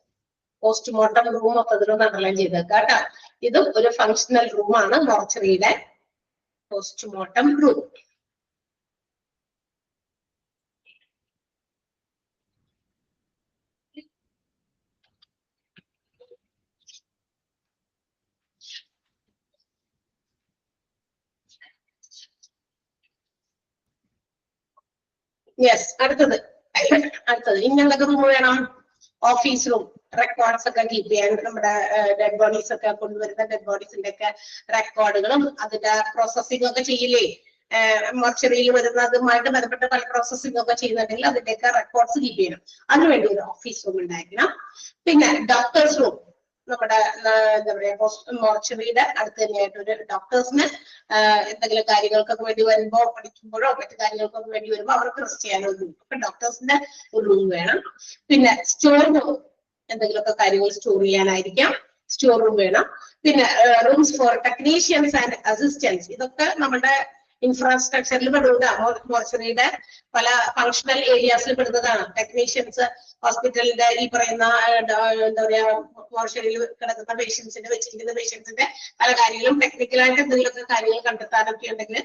[SPEAKER 1] പോസ്റ്റ്മോർട്ടം റൂം ഒക്കെ അതിലൊന്ന് അണ്ടർലൈൻ ചെയ്തേക്ക കേട്ടോ. ഇതും ഒരു ഫങ്ഷണൽ റൂമാണ് മോർച്ചറിയുടെ പോസ്റ്റ്മോർട്ടം റൂം. യെസ്. അടുത്തത് ഇനി ഞങ്ങൾക്ക് റൂം വേണം. ഓഫീസ് റൂം, റെക്കോർഡ്സ് ഒക്കെ കീപ്പ് ചെയ്യാൻ, നമ്മുടെ ഡെഡ് ബോഡീസ് ഒക്കെ കൊണ്ടുവരുന്ന ഡെഡ് ബോഡീസിന്റെ ഒക്കെ റെക്കോർഡുകളും അതിന്റെ പ്രോസസ്സിംഗ് ഒക്കെ ചെയ്യില്ലേ, മോർച്ചറിയിൽ വരുന്നതുമായിട്ട് ബന്ധപ്പെട്ട പല പ്രോസസ്സിംഗ് ഒക്കെ ചെയ്യുന്നുണ്ടെങ്കിൽ അതിന്റെയൊക്കെ റെക്കോർഡ്സ് കീപ്പ് ചെയ്യണം. അതിനുവേണ്ടി ഒരു ഓഫീസ് റൂം ഉണ്ടായിരിക്കണം. പിന്നെ ഡോക്ടേഴ്സ് റൂം, നമ്മുടെ എന്താ പറയാ മോർച്ചറിയുടെ അടുത്ത് തന്നെയായിട്ട് ഒരു ഡോക്ടേഴ്സിന് എന്തെങ്കിലും കാര്യങ്ങൾക്കൊക്കെ വേണ്ടി വരുമ്പോ, പഠിക്കുമ്പോഴോ മറ്റു കാര്യങ്ങൾക്കൊക്കെ വേണ്ടി വരുമ്പോ അവർക്ക് റെസ്റ്റ് ചെയ്യാനൊരു റൂം, അപ്പൊ ഡോക്ടേഴ്സിന്റെ ഒരു റൂം വേണം. പിന്നെ സ്റ്റോർ റൂം, എന്തെങ്കിലുമൊക്കെ കാര്യങ്ങൾ സ്റ്റോർ ചെയ്യാനായിരിക്കാം, സ്റ്റോർ റൂം വേണം. പിന്നെ rooms for technicians and assistants, ഇതൊക്കെ നമ്മുടെ ഇൻഫ്രാസ്ട്രക്ചറിൽ പെടുന്ന മോർച്ചറിയുടെ പല ഫങ്ഷണൽ ഏരിയാസിൽ പെടുന്നതാണ്. ടെക്നീഷ്യൻസ്, ഹോസ്പിറ്റലിന്റെ ഈ പറയുന്ന എന്താ പറയാ മോർച്ചറിയിൽ കിടക്കുന്ന പേഷ്യൻസിന്റെ വെച്ചിരിക്കുന്ന പേഷ്യൻസിന്റെ പല കാര്യങ്ങളും ടെക്നിക്കലായിട്ട് എന്തെങ്കിലുമൊക്കെ കാര്യങ്ങൾ കണ്ടെത്താനൊക്കെ ഉണ്ടെങ്കിൽ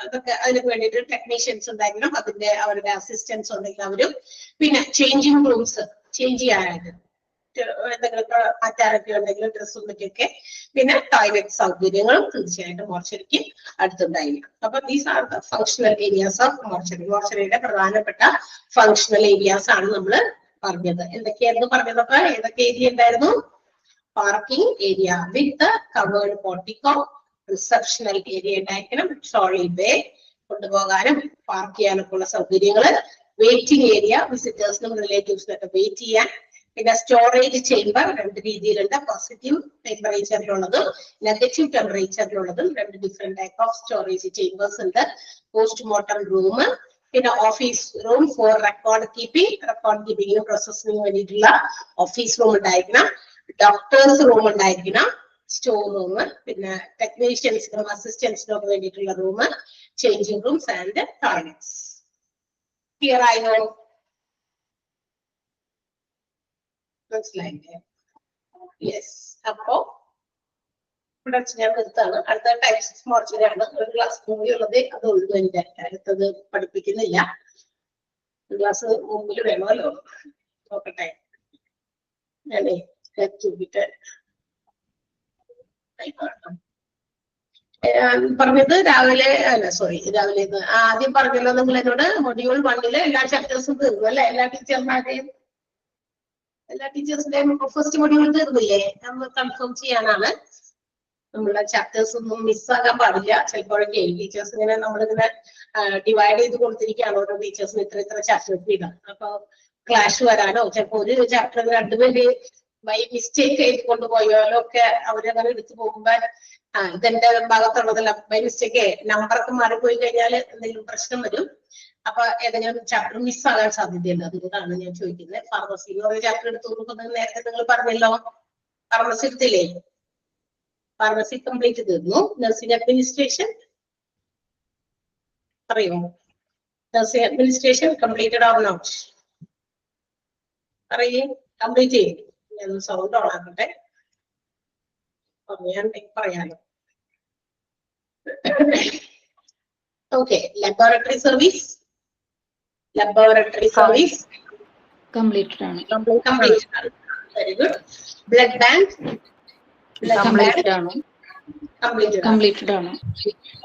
[SPEAKER 1] അതൊക്കെ അതിനൊക്കെ വേണ്ടിയിട്ട് ടെക്നീഷ്യൻസ് ഉണ്ടായിരിക്കണം. അതിന്റെ അവരുടെ അസിസ്റ്റൻസ് ഉണ്ടെങ്കിൽ അവരും. പിന്നെ ചേഞ്ചിങ് റൂംസ്, ചേഞ്ച് ചെയ്യാനായിട്ട് എന്തെങ്കിലുമൊക്കെ മാറ്റാനൊക്കെ ഉണ്ടെങ്കിൽ ഡ്രസ്സും മറ്റൊക്കെ. പിന്നെ ടോയ്ലറ്റ് സൗകര്യങ്ങളും തീർച്ചയായിട്ടും മോർച്ചറിക്ക് അടുത്തുണ്ടായിരിക്കും. അപ്പൊ these are the functional areas of mortuary. മോർച്ചറിയുടെ പ്രധാനപ്പെട്ട ഫങ്ഷണൽ ഏരിയാസ് ആണ് നമ്മൾ പറഞ്ഞത്. എന്തൊക്കെയായിരുന്നു പറഞ്ഞതൊക്കെ? ഏതൊക്കെ ഏരിയ ഉണ്ടായിരുന്നു? Parking area with covered portico, receptional area ഉണ്ടായിരിക്കണം, ട്രോളി ബേ കൊണ്ടുപോകാനും പാർക്ക് ചെയ്യാനൊക്കെ ഉള്ള സൗകര്യങ്ങള്, വെയിറ്റിംഗ് ഏരിയ വിസിറ്റേഴ്സിനും റിലേറ്റീവ്സിനൊക്കെ വെയിറ്റ് ചെയ്യാൻ. പിന്നെ സ്റ്റോറേജ് ചേംബർ രണ്ട് രീതിയിലുണ്ട്, പോസിറ്റീവ് ടെമ്പറേച്ചറിലുള്ളതും നെഗറ്റീവ് ടെമ്പറേച്ചറിലുള്ളതും. രണ്ട് different type of storage chambers ഉണ്ട്. പോസ്റ്റ്മോർട്ടം റൂം, പിന്നെ ഓഫീസ് റൂം ഫോർ റെക്കോർഡ് കീപ്പിംഗിന് പ്രോസസ്സിംഗിന് വേണ്ടിയിട്ടുള്ള ഓഫീസ് റൂം ഉണ്ടായിരിക്കണം. ഡോക്ടേഴ്സ് റൂം ഉണ്ടായിരിക്കണം, സ്റ്റോർ റൂം, പിന്നെ ടെക്നീഷ്യൻസിനും അസിസ്റ്റൻസിനും ഒക്കെ വേണ്ടിയിട്ടുള്ള room, changing rooms and toilets. Clear ആയോ? മനസ്സിലായില്ലേ? യെസ്. അപ്പോ ഇവിടെ ഞാൻ നിർത്താണ്. അടുത്ത ടൈപ്സ് ഓഫ് മോർച്ചറി ആണ്. ഒരു ക്ലാസ് കൂടി ഉള്ളത് അത് ഉള്ളു. എന്റെ അടുത്തത് പഠിപ്പിക്കുന്നില്ല. ഒരു ക്ലാസ് മുമ്പിൽ വേണമല്ലോ. നോക്കട്ടെ, ഞാനേ നോക്കിയിട്ട് പറഞ്ഞത് രാവിലെ അല്ല, സോറി, രാവിലെ ആദ്യം പറഞ്ഞല്ലോ നിങ്ങൾ എന്നോട് മൊഡ്യൂൾ 1 എല്ലാ ചാപ്റ്റേഴ്സും തീർന്നു അല്ലെ? എല്ലാ ടീച്ചേഴ്സിന്റെയും ഫസ്റ്റ് മൊഡ്യൂൾ തീർന്നില്ലേ? നമ്മൾ കൺഫേം ചെയ്യാനാണ്. നമ്മളുടെ ചാപ്റ്റേഴ്സ് ഒന്നും മിസ്സാകാൻ പാടില്ല. ചിലപ്പോഴൊക്കെ ടീച്ചേഴ്സ് ഇങ്ങനെ നമ്മളിങ്ങനെ ഡിവൈഡ് ചെയ്ത് കൊടുത്തിരിക്കുകയാണ് ഓരോ ടീച്ചേഴ്സിന് ഇത്ര ചാപ്റ്റേഴ്സ് വീതം. അപ്പൊ ക്ലാഷ് വരാനോ ചിലപ്പോ ഒരു ചാപ്റ്റർ രണ്ടുപേര് ബൈ മിസ്റ്റേക്ക് എഴുതി കൊണ്ടുപോയാലോ ഒക്കെ അവരങ്ങനെ എടുത്തു പോകുമ്പോ ഇതെന്റെ ഭാഗത്തുള്ളതല്ല, ബൈ മിസ്റ്റേക്ക് നമ്പറൊക്കെ മാറിപ്പോയി കഴിഞ്ഞാൽ എന്തെങ്കിലും പ്രശ്നം വരും. അപ്പൊ ഏതെങ്കിലും ചാപ്റ്റർ മിസ്സാകാൻ സാധ്യതയുണ്ട്. അതുകൊണ്ടാണ് ഞാൻ ചോദിക്കുന്നത്. ഫാർമസി ഒരു ചാപ്റ്റർ എടുത്തു കൊടുക്കുന്നത് നേരത്തെ നിങ്ങൾ പറഞ്ഞല്ലോ. ഫാർമസി എടുത്തില്ലേ? ഫാർമസി കംപ്ലീറ്റ് തീർന്നു. നഴ്സിംഗ് അഡ്മിനിസ്ട്രേഷൻ അറിയോ? Nursing administration completed or not? പറയേ, കംപ്ലീറ്റ് ചെയ്യും. ഞാൻ സൗണ്ട് ഓൺ ആക്കട്ടെ, പറയാലോ. ഓക്കെ. ലബോറട്ടറി സർവീസ്
[SPEAKER 4] കംപ്ലീറ്റഡ് ആണ്.
[SPEAKER 1] Very good. Blood bank
[SPEAKER 4] completed ആണ്.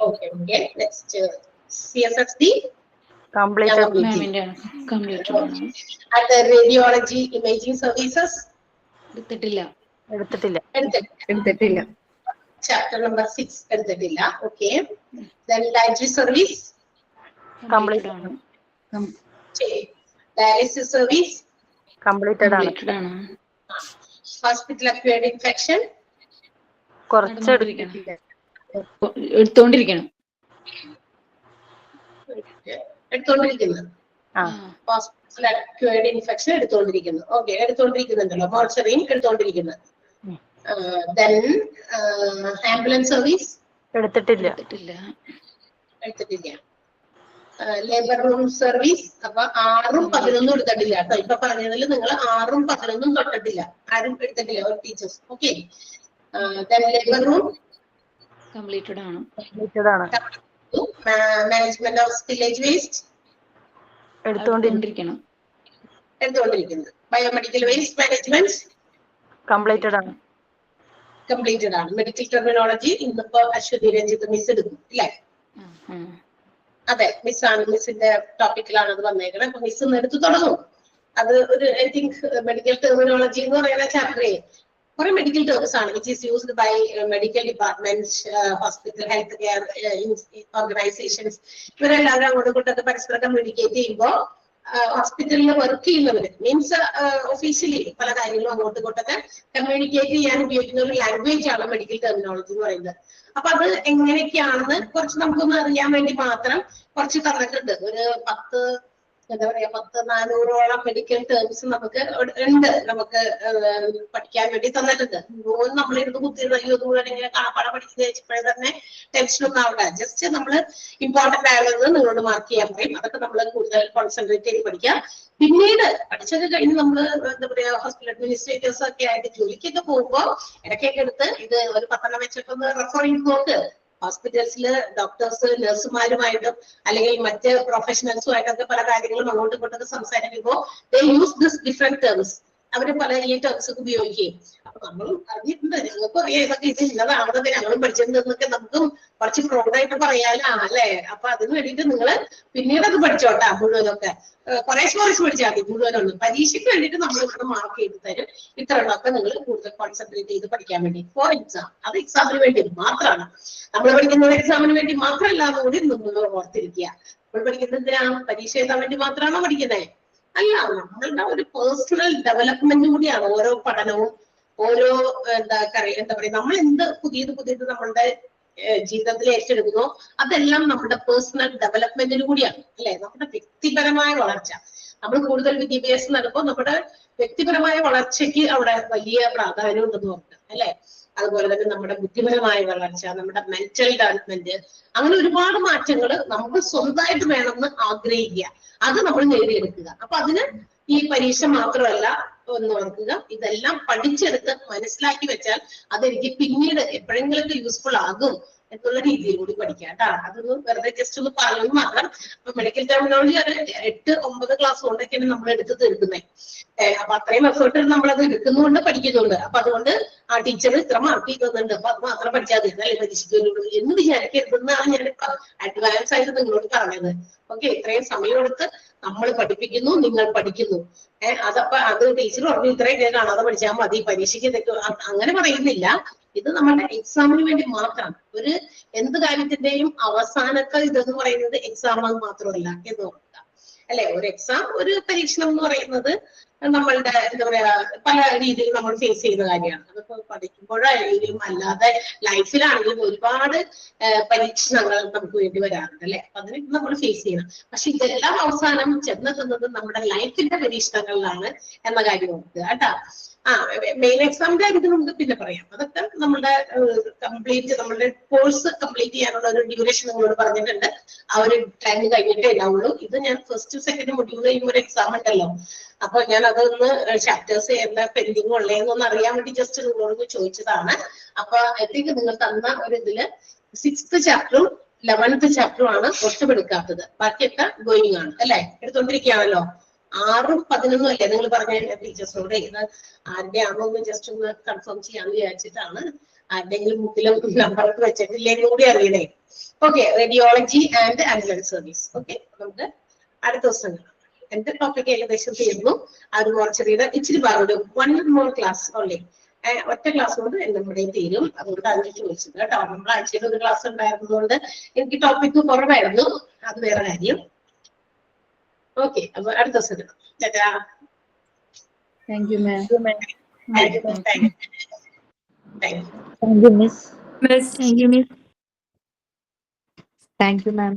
[SPEAKER 1] ഓക്കെ. നെക്സ്റ്റ് CSFD
[SPEAKER 3] കംപ്ലീറ്റഡ്
[SPEAKER 4] ആണ്.
[SPEAKER 1] at radiology imaging services
[SPEAKER 4] എടുത്തിട്ടില്ല.
[SPEAKER 1] ചാപ്റ്റർ നമ്പർ 6 എടുത്തിട്ടില്ല. Okay. Then dietary service
[SPEAKER 4] completed ആണ്.
[SPEAKER 1] dialysis service
[SPEAKER 2] കംപ്ലീറ്റഡ് ആണ്.
[SPEAKER 4] കംപ്ലീറ്റഡ് ആണ്.
[SPEAKER 1] hospital acquired infection
[SPEAKER 2] കുറച്ച്
[SPEAKER 4] എടുത്തോണ്ടിരിക്കണം.
[SPEAKER 1] എടുത്തോണ്ടിരിക്കുന്നത്.
[SPEAKER 2] ആ
[SPEAKER 1] hospital acquired infection എടുത്തോണ്ടിരിക്കുന്നു. ഓക്കെ, എടുത്തോണ്ടിരിക്കുന്നുണ്ടല്ലോ. മോർച്ചറിയും എടുത്തോണ്ടിരിക്കുന്നത്. Then ambulance service
[SPEAKER 2] എടുത്തിട്ടില്ല.
[SPEAKER 4] എടുത്തിട്ടില്ല.
[SPEAKER 1] എടുത്തിട്ടില്ല. ലേബർ റൂം സർവീസ് അപ്പൊ 6ഉം 11ഉം എടുത്തിട്ടില്ല കേട്ടോ. ഇപ്പൊ പറഞ്ഞതിൽ നിങ്ങൾ 6ഉം 11ഉം തൊട്ടിട്ടില്ല, ആരും എടുത്തിട്ടില്ല, ഒരു teachers. Okay. Labour room
[SPEAKER 4] completed ആണ്.
[SPEAKER 2] കംപ്ലീറ്റഡ് ആണ്.
[SPEAKER 1] മാനേജ്മെന്റ് ഓഫ് സ്പില്ലേജ് വേസ്റ്റ്
[SPEAKER 4] എടുത്തോണ്ടിരിക്കണം.
[SPEAKER 1] എടുത്തുകൊണ്ടിരിക്കുന്നത്. ബയോമെഡിക്കൽ വേസ്റ്റ് മാനേജ്മെന്റ്
[SPEAKER 2] കംപ്ലീറ്റഡ് ആണ്.
[SPEAKER 1] കംപ്ലീറ്റഡ് ആണ്. മെഡിക്കൽ ടെർമിനോളജി ഇന്നിപ്പോ അശ്വതി രഞ്ജിത്ത് മിസ് എടുക്കും അല്ലെ? അതെ, മിസ്സാണ്, മിസ്സിന്റെ ടോപ്പിക്കിലാണ് അത് വന്നേക്കുന്നത്. അപ്പൊ മിസ് ഒന്ന് എടുത്ത് തുടങ്ങും. അത് ഒരു ഐ തിങ്ക് മെഡിക്കൽ ടെർമിനോളജി എന്ന് പറയുന്ന ചാപ്റ്ററേ കുറെ മെഡിക്കൽ ടേംസ് ആണ് which is used by medical department, hospital, health care organisations. ഇവരെല്ലാവരും അങ്ങോട്ടും ഇങ്ങോട്ടൊക്കെ പരസ്പരം കമ്മ്യൂണിക്കേറ്റ് ചെയ്യുമ്പോൾ ഹോസ്പിറ്റലിൽ വർക്ക് ചെയ്യുന്നവര് മീൻസ് ഒഫീഷ്യലി പല കാര്യങ്ങളും അങ്ങോട്ടും ഇങ്ങോട്ടൊക്കെ കമ്മ്യൂണിക്കേറ്റ് ചെയ്യാൻ ഉപയോഗിക്കുന്ന ഒരു ലാംഗ്വേജ് ആണ് മെഡിക്കൽ ടെർമിനോളജി എന്ന് പറയുന്നത്. അപ്പൊ അത് എങ്ങനെയൊക്കെയാണെന്ന് കുറച്ച് നമുക്കൊന്ന് അറിയാൻ വേണ്ടി മാത്രം കുറച്ച് തന്നിട്ടുണ്ട്. ഒരു 400ഓളം മെഡിക്കൽ ടേംസ് നമുക്ക് ഉണ്ട്, നമുക്ക് പഠിക്കാൻ വേണ്ടി തന്നിട്ടുണ്ട്. നമ്മളിരുന്ന് കുത്തിയിരുന്ന ഇതുകൂടെ ഇങ്ങനെ കാണാപ്പാടം പഠിക്കുന്ന വെച്ചപ്പോഴേ തന്നെ ടെൻഷനൊന്നും ആവണ്ട. ജസ്റ്റ് നമ്മൾ ഇമ്പോർട്ടന്റ് ആയത് നിങ്ങളോട് മാർക്ക് ചെയ്യാൻ പറയും. അതൊക്കെ നമ്മൾ കൂടുതൽ കോൺസെൻട്രേറ്റ് ചെയ്ത് പഠിക്കാം. പിന്നീട് പഠിച്ചൊക്കെ കഴിഞ്ഞ് നമ്മൾ എന്താ പറയാ ഹോസ്പിറ്റൽ അഡ്മിനിസ്ട്രേറ്റേഴ്സ് ഒക്കെ ആയിട്ട് ജോലിക്കൊക്കെ പോകുമ്പോൾ ഇടയ്ക്കൊക്കെ എടുത്ത് ഇത് ഒരു 10 വെച്ചിട്ടൊന്ന് റെഫർ ചെയ്ത് നോക്ക്. ഹോസ്പിറ്റൽസില് ഡോക്ടേഴ്സ് നഴ്സുമാരുമായിട്ടും അല്ലെങ്കിൽ മറ്റ് പ്രൊഫഷണൽസുമായിട്ടൊക്കെ പല കാര്യങ്ങളും അങ്ങോട്ടും ഇങ്ങോട്ടൊക്കെ സംസാരിക്കുമ്പോൾ ദേ യൂസ് ദിസ് ഡിഫറെന്റ് ടേംസ്. അവര് പല ഈ ടേംസ് ഒക്കെ ഉപയോഗിക്കുകയും അപ്പൊ നമ്മൾ അറിഞ്ഞിട്ടുണ്ട്, ഞങ്ങൾക്കും അറിയാം ഇതൊക്കെ ഇത് ഇന്നതാണെന്നൊക്കെ ഞങ്ങളും പഠിച്ചിട്ടുണ്ടെന്നൊക്കെ നമുക്കും കുറച്ച് പ്രൗഡായിട്ട് പറയാനാ അല്ലെ. അപ്പൊ അതിന് വേണ്ടിയിട്ട് നിങ്ങൾ പിന്നീട് അത് പഠിച്ചോട്ടാ മുഴുവനൊക്കെ. കുറേശ്ശെ പഠിച്ചാൽ മതി, മുഴുവനൊന്നും. പരീക്ഷയ്ക്ക് വേണ്ടിയിട്ട് നമ്മൾ ഇവിടെ മാർക്ക് ചെയ്ത് തരും. ഇത്രയൊക്കെ നിങ്ങൾ കൂടുതൽ കോൺസെൻട്രേറ്റ് ചെയ്ത് പഠിക്കാൻ വേണ്ടി ഫോർ എക്സാം. അത് എക്സാമിന് വേണ്ടി മാത്രമാണ്. നമ്മൾ പഠിക്കുന്നത് എക്സാമിന് വേണ്ടി മാത്രമല്ല എന്നുകൂടി നിങ്ങൾ ഓർത്തിരിക്കുക. നമ്മൾ പഠിക്കുന്നത് എന്തിനാണ്? പരീക്ഷ എഴുതാൻ വേണ്ടി മാത്രമാണോ പഠിക്കുന്നത്? അല്ല, നമ്മളുടെ ഒരു പേഴ്സണൽ ഡെവലപ്മെന്റ് കൂടിയാണ് ഓരോ പഠനവും. ഓരോ എന്താ പറയാ നമ്മൾ എന്ത് പുതിയത് നമ്മളുടെ ജീവിതത്തിൽ ഏറ്റെടുക്കുന്നോ അതെല്ലാം നമ്മുടെ പേഴ്സണൽ ഡെവലപ്മെന്റിന് കൂടിയാണ് അല്ലെ. നമ്മുടെ വ്യക്തിപരമായ വളർച്ച. നമ്മൾ കൂടുതൽ വിദ്യാഭ്യാസം നടക്കുമ്പോൾ നമ്മുടെ വ്യക്തിപരമായ വളർച്ചയ്ക്ക് അവിടെ വലിയ പ്രാധാന്യം ഉണ്ടെന്ന് പറഞ്ഞു അല്ലെ. അതുപോലെ തന്നെ നമ്മുടെ ബുദ്ധിപരമായ വളർച്ച, നമ്മുടെ മെന്റൽ ഡെവലപ്മെന്റ്, അങ്ങനെ ഒരുപാട് മാറ്റങ്ങൾ നമുക്ക് സ്വന്തമായിട്ട് വേണമെന്ന് ആഗ്രഹിക്കുക, അത് നമ്മൾ നേടിയെടുക്കുക. അപ്പൊ അതിന് ഈ പരീക്ഷ മാത്രമല്ല ഒന്ന് ഓർക്കുക, ഇതെല്ലാം പഠിച്ചെടുത്ത് മനസ്സിലാക്കി വെച്ചാൽ അതെനിക്ക് പിന്നീട് എപ്പോഴെങ്കിലും യൂസ്ഫുൾ ആകും എന്നുള്ള രീതിയിൽ കൂടി പഠിക്കാം കേട്ടാ. അതൊന്ന് വെറുതെ ജസ്റ്റ് ഒന്ന് പറഞ്ഞു മാത്രം. അപ്പൊ മെഡിക്കൽ ടെർമിനോളജി ഒരു 8-9 ക്ലാസ് കൊണ്ടൊക്കെയാണ് നമ്മൾ എടുത്ത് തീർക്കുന്നത്. അപ്പൊ അത്രയും എഫേർട്ട് നമ്മളത് എടുക്കുന്നുണ്ട്, പഠിക്കുന്നുണ്ട്. അപ്പൊ അതുകൊണ്ട് ആ ടീച്ചർ ഇത്ര മാർക്ക് ചെയ്യുന്നുണ്ട്, അപ്പൊ അത് മാത്രം പഠിച്ചാൽ മതി എന്നല്ലേ പരീക്ഷിക്കുന്നുള്ളൂ എന്ന് വിചാരിക്കരുതെന്നാണ് ഞാനിപ്പോ അഡ്വാൻസ് ആയിട്ട് നിങ്ങളോട് പറഞ്ഞത്. ഓക്കെ, ഇത്രയും സമയമെടുത്ത് നമ്മൾ പഠിപ്പിക്കുന്നു, നിങ്ങൾ പഠിക്കുന്നു. അതപ്പോ അത് ടീച്ചർ പറഞ്ഞു ഇത്രയും കാണാതെ പഠിച്ചാൽ മതി, പരീക്ഷയ്ക്ക് അങ്ങനെ പറയുന്നില്ല. ഇത് നമ്മുടെ എക്സാമിന് വേണ്ടി മാത്രമാണ്. ഒരു എന്ത് കാര്യത്തിന്റെയും അവസാനത്തെ ഇതെന്ന് പറയുന്നത് എക്സാം മാത്രമല്ല എന്ന് ഓർക്കുക അല്ലെ. ഒരു എക്സാം, ഒരു പരീക്ഷണം എന്ന് പറയുന്നത് നമ്മളുടെ എന്താ പറയാ പല രീതിയിൽ നമ്മൾ ഫേസ് ചെയ്യുന്ന കാര്യമാണ്. അതിപ്പോ പഠിക്കുമ്പോഴാണെങ്കിലും അല്ലാതെ ലൈഫിലാണെങ്കിലും ഒരുപാട് പരീക്ഷണങ്ങൾ നമുക്ക് വേണ്ടി വരാറുണ്ട് അല്ലെ. അപ്പൊ അതിന് നമ്മൾ ഫേസ് ചെയ്യണം. പക്ഷെ ഇതെല്ലാം അവസാനം ചെന്നെത്തുന്നത് നമ്മുടെ ലൈഫിന്റെ പരീക്ഷണങ്ങളിലാണ് എന്ന കാര്യം ഓർക്കുക കേട്ടാ. മെയിൻ എക്സാമിന്റെ കാര്യത്തിൽ നമുക്ക് പിന്നെ പറയാം. അതൊക്കെ നമ്മുടെ കംപ്ലീറ്റ് നമ്മളുടെ കോഴ്സ് കംപ്ലീറ്റ് ചെയ്യാനുള്ള ഒരു ഡ്യൂറേഷൻ നിങ്ങളോട് പറഞ്ഞിട്ടുണ്ട്. ആ ഒരു ടൈം കഴിഞ്ഞിട്ടേ ഉണ്ടാവുള്ളൂ. ഇത് ഞാൻ ഫസ്റ്റ് സെക്കൻഡ് മൊഡ്യൂൾ കഴിയുമ്പോൾ ഒരു എക്സാം ഉണ്ടല്ലോ. അപ്പൊ ഞാൻ അതൊന്ന് ചാപ്റ്റേഴ്സ് എന്താ പെൻഡിങ് ഉള്ളതെന്നൊന്ന് അറിയാൻ വേണ്ടി ജസ്റ്റ് നിങ്ങളോട് ചോദിച്ചതാണ്. അപ്പൊ ഐ തിങ്ക് നിങ്ങൾ തന്ന ഒരു ഇതില് 6th ചാപ്റ്ററും 11th ചാപ്റ്ററും ആണ് ഒട്ടുമെടുക്കാത്തത്. ബാക്കിയൊക്കെ ഗോയിങ് ആണ് അല്ലെ, എടുത്തോണ്ടിരിക്കുകയാണല്ലോ. 6ഉം 11ഉം അല്ലേ നിങ്ങൾ പറഞ്ഞ ടീച്ചേഴ്സിനോട്. ഇത് ആരുടെ ആണോ എന്ന് ജസ്റ്റ് ഒന്ന് കൺഫേം ചെയ്യാന്ന് വിചാരിച്ചിട്ടാണ്. ആരുടെങ്കിലും ബുക്കിലും നമ്പറൊക്കെ വെച്ചിട്ടില്ലെങ്കിൽ കൂടി അറിയണേ. Okay, radiology and ambulance service. Okay, നമുക്ക് അടുത്ത ദിവസം കാണാം. എന്റെ ടോപ്പിക് ഏകദേശം തീർന്നു. അത് കുറച്ച് ഇച്ചിരി പറഞ്ഞു 1 more ക്ലാസ് ഓൺലി. ഒറ്റ ക്ലാസ് കൊണ്ട് നമ്മുടെ തീരും. അതുകൊണ്ട് അതിന് ചോദിച്ചത് കേട്ടോ. നമ്മൾ ആഴ്ചയിൽ ഒരു ക്ലാസ് ഉണ്ടായിരുന്നതുകൊണ്ട് എനിക്ക് ടോപ്പിക് കുറവായിരുന്നു, അത് വേറെ കാര്യം. ഓക്കെ, അപ്പൊ അടുത്ത ദിവസം
[SPEAKER 4] thank you ma'am.
[SPEAKER 2] Thank you, Miss.
[SPEAKER 4] Thank you, Miss.
[SPEAKER 2] Thank you, ma'am.